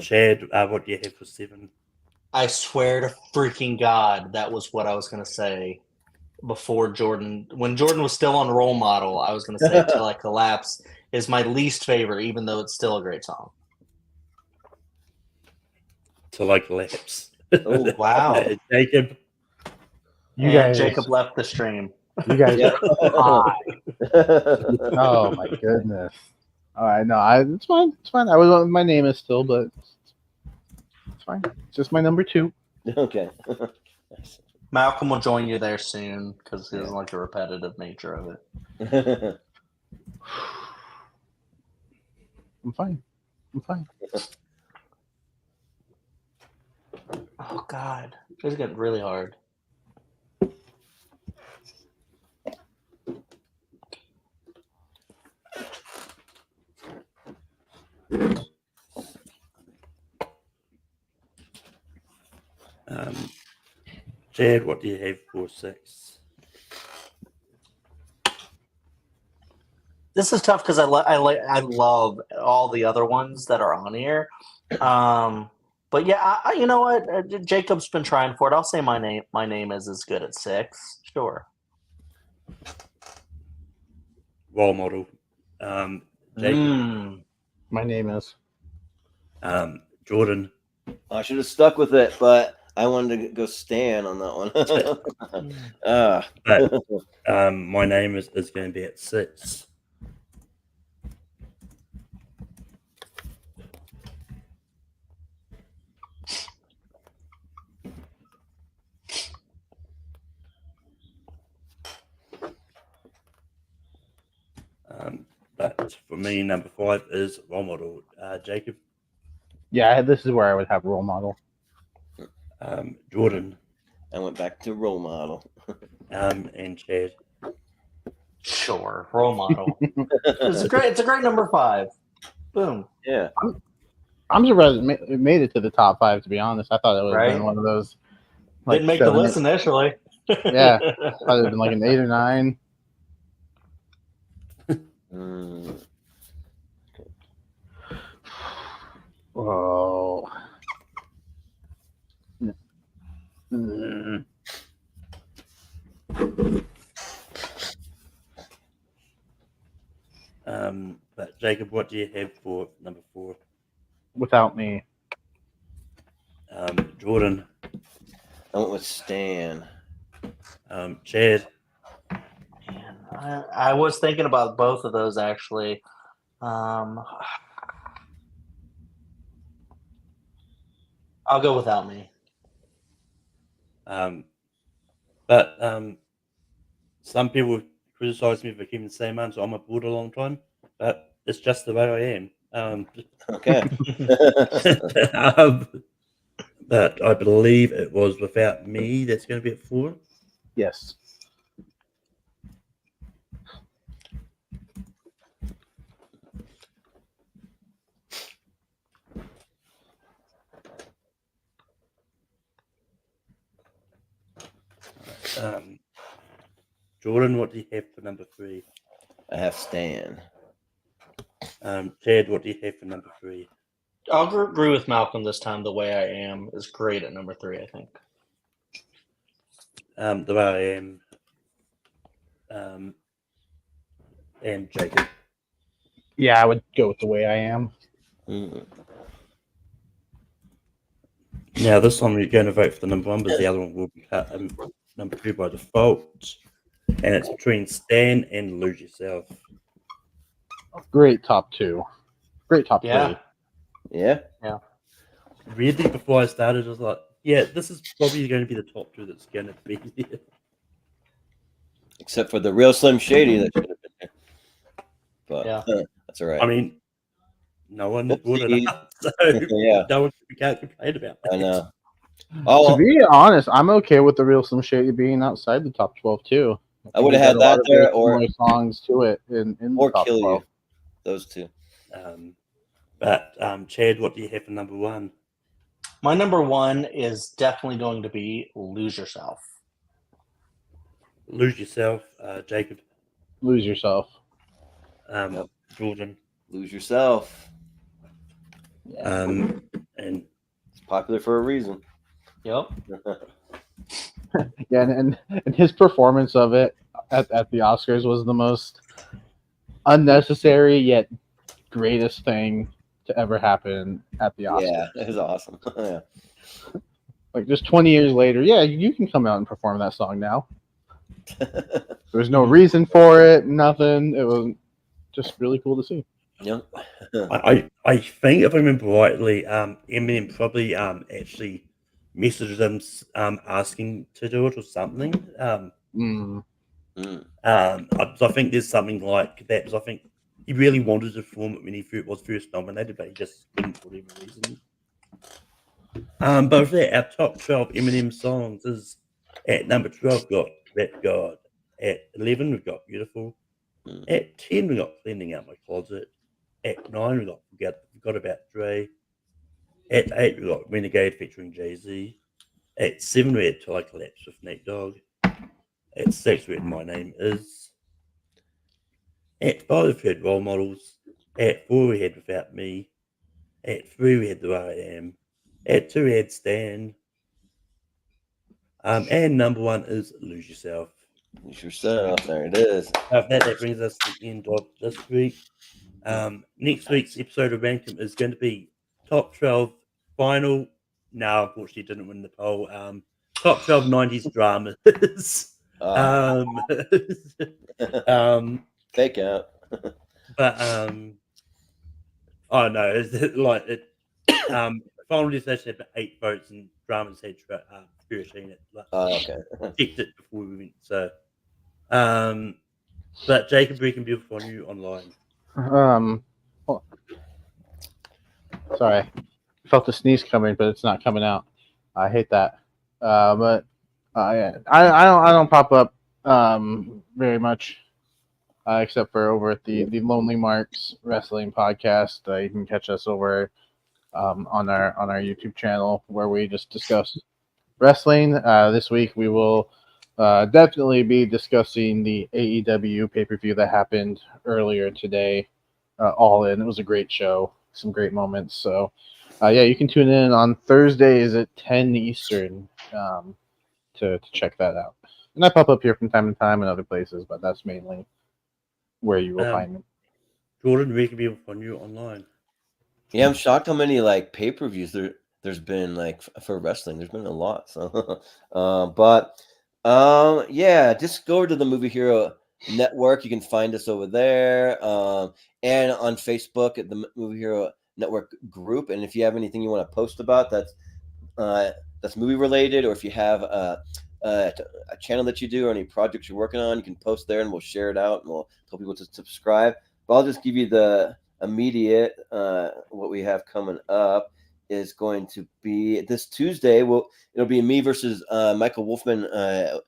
Chad, what do you have for 7? I swear to freaking God, that was what I was going to say before Jordan. When Jordan was still on role model, I was going to say Till I Collapse is my least favorite, even though it's still a great song. Till I Collapse. Oh, wow. Jacob. Jacob left the stream. You guys are high. Oh my goodness. All right, no, it's fine. It's fine. I was my name is still, but it's fine. It's just my number 2. Okay. Malcolm will join you there soon because he doesn't like the repetitive nature of it. I'm fine. Oh God, it's getting really hard. Chad, what do you have for 6? This is tough because I love all the other ones that are on here. But yeah, you know what? Jacob's been trying for it. I'll say my name is as good at 6. Sure. Role model. Jacob. My name is. Jordan. I should have stuck with it, but I wanted to go Stan on that one. But, my name is going to be at 6. for me, number 5 is role model. Jacob, Yeah, this is where I would have role model. Jordan, I went back to role model. and Chad. Sure, role model. It's a great number 5. Boom. Yeah. I'm surprised it made it to the top 5. To be honest, I thought it would have been Right? one of those. Didn't make the 7, list 8 initially. Yeah. I thought it would have been like an 8 or 9. Mm. Oh. Mm. But Jacob, what do you have for number 4? Without me. Jordan, I went with Stan. Chad, Man, I was thinking about both of those actually. I'll go without me. but some people criticize me for keeping the same answer. I'm aboard a long time, but it's just the way I am. Okay. But I believe it was without me. That's going to be at 4. Yes. Jordan, what do you have for number 3? I have Stan. Chad, what do you have for number 3? I'll agree with Malcolm this time. The way I am is great at number 3, I think. The way I am. And Jacob. Yeah, I would go with the way I am. Mm. Now, this time you're going to vote for the number 1, but the other one will be cut number 2 by default. And it's between Stan and Lose Yourself. Great top 2. Great top 3. Yeah. Really, before I started, I was like, yeah, this is probably going to be the top 2 that's going to be there. Except for the real Slim Shady that should have been there. But Yeah. that's all right. I mean, no one brought it Oopsies. up, so Yeah. no one we can't complain about that. I know. To Oh, be honest, I'm okay with the real Slim Shady being outside the top 12 too. I would have think had there's a lot that of there, very or similar songs to it in the or top Kill 12. You. Those two. But Chad, what do you have for number 1? My number 1 is definitely going to be Lose Yourself. Lose Yourself, Jacob. Lose Yourself. Jordan. Lose Yourself. And It's popular for a reason. Yep. Yeah, and his performance of it at the Oscars was the most unnecessary yet greatest thing to ever happen at the Oscars. Yeah, it was awesome. Yeah. Like just 20 years later, yeah, you can come out and perform that song now. There was no reason for it, nothing. It was just really cool to see. Yep. I think if I remember rightly, Eminem probably actually messaged him asking to do it or something. I think there's something like that because I think he really wanted to perform it when he was first nominated, but he just couldn't for whatever reason. But with that, our top 12 Eminem songs is at number 12, got Rap God. At 11, we've got Beautiful. At 10, we got Cleaning Out My Closet. At 9, we got About Dre. At 8, we got Renegade featuring Jay-Z. At 7, we had Till I Collapse with Nate Dogg. At 6, we had My Name Is. At 5, we had Role Models. At 4, we had Without Me. At 3, we had The Way I Am. At 2, we had Stan. And number 1 is Lose Yourself. Lose Yourself. There it is. That brings us to the end of this week. Next week's episode of Rankum is going to be top 12 final. No, unfortunately, didn't win the poll. Top 12 90s dramas. Fake out. But oh no, it's like it. Final Destination had 8 votes and dramas had 13. Okay. Checked it before we went. So, but Jacob, we can be on you online. oh, sorry, I felt the sneeze coming, but it's not coming out. I hate that. But yeah, I don't pop up very much, except for over at the Lonely Marks Wrestling Podcast. You can catch us over on our YouTube channel where we just discuss wrestling. This week we will definitely be discussing the AEW pay-per-view that happened earlier today. All In. It was a great show, some great moments. So yeah, you can tune in on Thursdays at 10 Eastern to check that out. And I pop up here from time to time in other places, but that's mainly where you will find me. Jordan, where can people find you online? Yeah, I'm shocked how many like pay-per-views there's been like for wrestling. There's been a lot. So, yeah, just go over to the Movie Hero Network. You can find us over there, and on Facebook at the Movie Hero Network group. And if you have anything you want to post about that's movie related, or if you have a channel that you do or any projects you're working on, you can post there, and we'll share it out, and we'll tell people to subscribe. But I'll just give you the immediate what we have coming up is going to be this Tuesday. It'll be me versus Michael Wolfman.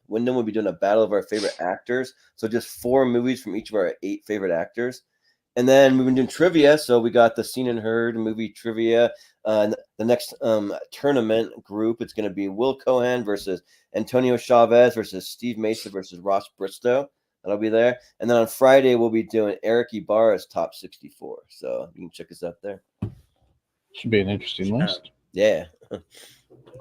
Wyndham will be doing a battle of our favorite actors. So just 4 movies from each of our 8 favorite actors. And then we've been doing trivia. So we got the Seen and Heard movie trivia. The next tournament group, it's going to be Will Cohen versus Antonio Chavez versus Steve Mesa versus Ross Bristow. That'll be there. And then on Friday, we'll be doing Eric Ibarra's Top 64. So you can check us out there. Should be an interesting list. Yeah.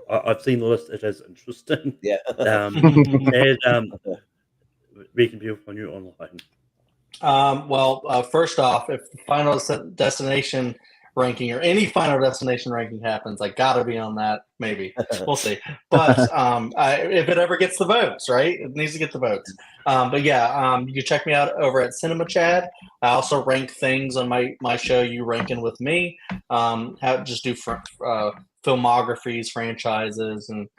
I've seen the list. It is interesting. Yeah. And where can people find you online? Well, first off, if Final Destination ranking or any Final Destination ranking happens, I gotta be on that. Maybe we'll see. But if it ever gets the votes, right? It needs to get the votes. But yeah, you can check me out over at Cinema Chad. I also rank things on my show. You ranking with me? Just do filmographies, franchises, and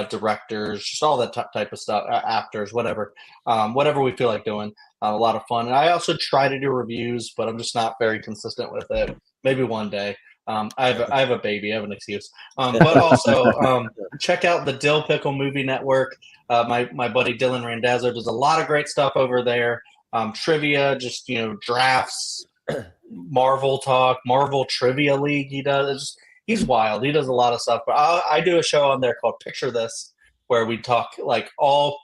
directors, just all that type of stuff, actors, whatever we feel like doing. A lot of fun. And I also try to do reviews, but I'm just not very consistent with it. Maybe one day. I have a baby. I have an excuse. But also check out the Dill Pickle Movie Network. My buddy Dylan Randazzo does a lot of great stuff over there. Trivia, just drafts, Marvel talk, Marvel Trivia League. He's wild. He does a lot of stuff. But I do a show on there called Picture This, where we talk like all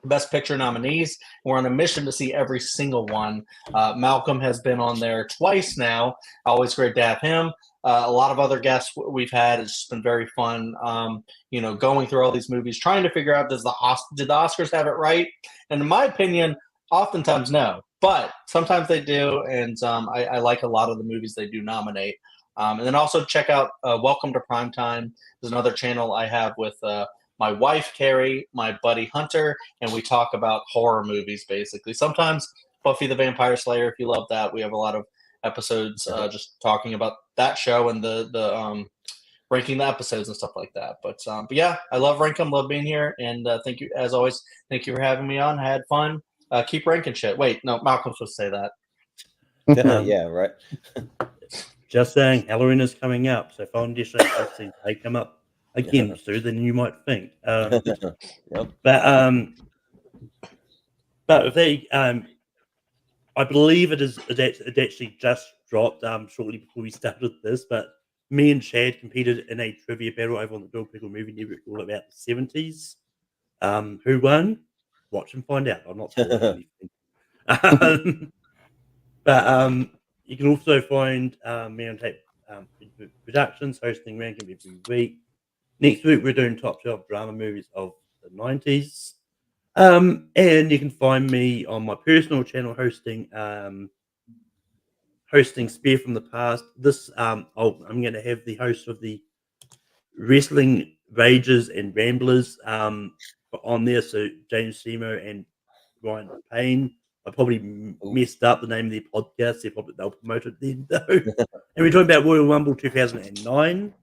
Best Picture nominees. We're on a mission to see every single one. Malcolm has been on there twice now. Always great to have him. A lot of other guests we've had. It's just been very fun. Going through all these movies, trying to figure out did the Oscars have it right? And in my opinion, oftentimes no, but sometimes they do. And I like a lot of the movies they do nominate. And then also check out Welcome to Primetime. There's another channel I have with my wife, Carrie, my buddy, Hunter, and we talk about horror movies, basically. Sometimes Buffy the Vampire Slayer, if you love that. We have a lot of episodes just talking about that show and the ranking the episodes and stuff like that. But yeah, I love ranking. Love being here. And thank you, as always, thank you for having me on. I had fun. Keep ranking shit. Wait, no, Malcolm's supposed to say that. Yeah, right. Just saying, Halloween is coming up. So foundation vaccines may come up again sooner than you might think. Yep. But if they, I believe it actually just dropped shortly before we started this. But me and Chad competed in a trivia battle over on the Bill Pickle Movie Network all about the 70s. Who won? Watch and find out. I'm not spoiling anything. But you can also find me on Tape Productions hosting Ranking every week. Next week, we're doing top 12 drama movies of the 90s. And you can find me on my personal channel hosting Spear from the Past. This I'm going to have the host of the Wrestling Rages and Ramblers on there. So James Seymour and Ryan Payne. I probably messed up the name of their podcast. They'll promote it then, though. And we're talking about Royal Rumble 2009.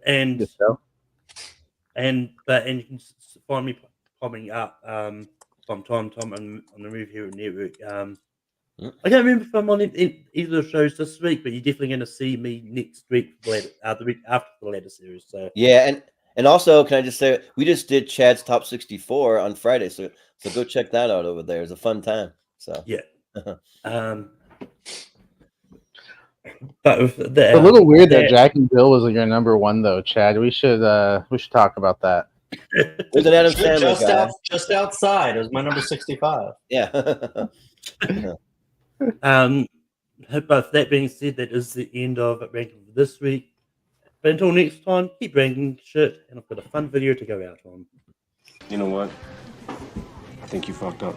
And you can find me popping up from time to time on the Move Hero Network. I can't remember if I'm on either of the shows this week, but you're definitely going to see me next week, the week after the ladder series. So Yeah, and also, can I just say we just did Chad's top 64 on Friday, so go check that out over there. It's a fun time. So yeah. But with It's a little weird that Jack and Bill was your number one, though, Chad. We should talk about that. There's an Adam Sandler guy. Just outside. It was my number 65. Yeah. But that being said, that is the end of ranking for this week. But until next time, keep ranking shit, and I've got a fun video to go out on. You know what? I think you fucked up.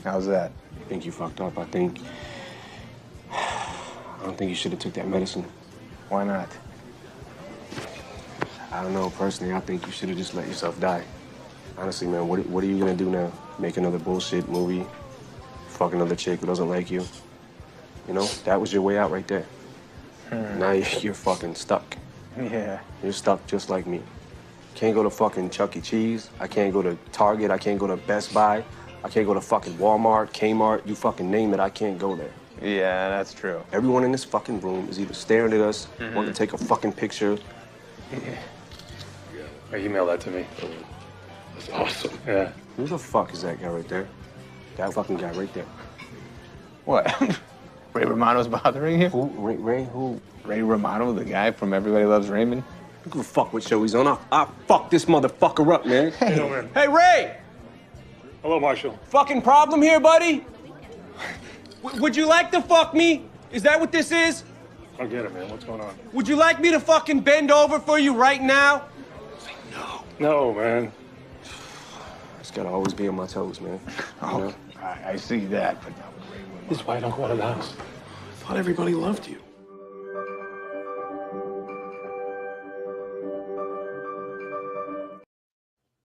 How's that? I think you fucked up. I don't think you should have took that medicine. Why not? I don't know. Personally, I think you should have just let yourself die. Honestly, man, what are you gonna do now? Make another bullshit movie? Fuck another chick who doesn't like you? You know, that was your way out right there. Now you're fucking stuck. Yeah. You're stuck just like me. Can't go to fucking Chuck E. Cheese. I can't go to Target. I can't go to Best Buy. I can't go to fucking Walmart, Kmart. You fucking name it, I can't go there. Yeah, that's true. Everyone in this fucking room is either staring at us, wanting to take a fucking picture. Yeah. Email that to me. That's awesome. Yeah. Who the fuck is that guy right there? That fucking guy right there. What? Ray Romano's bothering you? Who? Ray? Who? Ray Romano, the guy from Everybody Loves Raymond? I don't give a fuck what show he's on. I'll fuck this motherfucker up, man. Hey, Ray! Hello, Marshall. Fucking problem here, buddy? Would you like to fuck me? Is that what this is? I don't get it, man. What's going on? Would you like me to fucking bend over for you right now? No, man. Just gotta always be on my toes, man. Oh, You know? I see that, but this is why I don't go out of the house. I thought everybody loved you.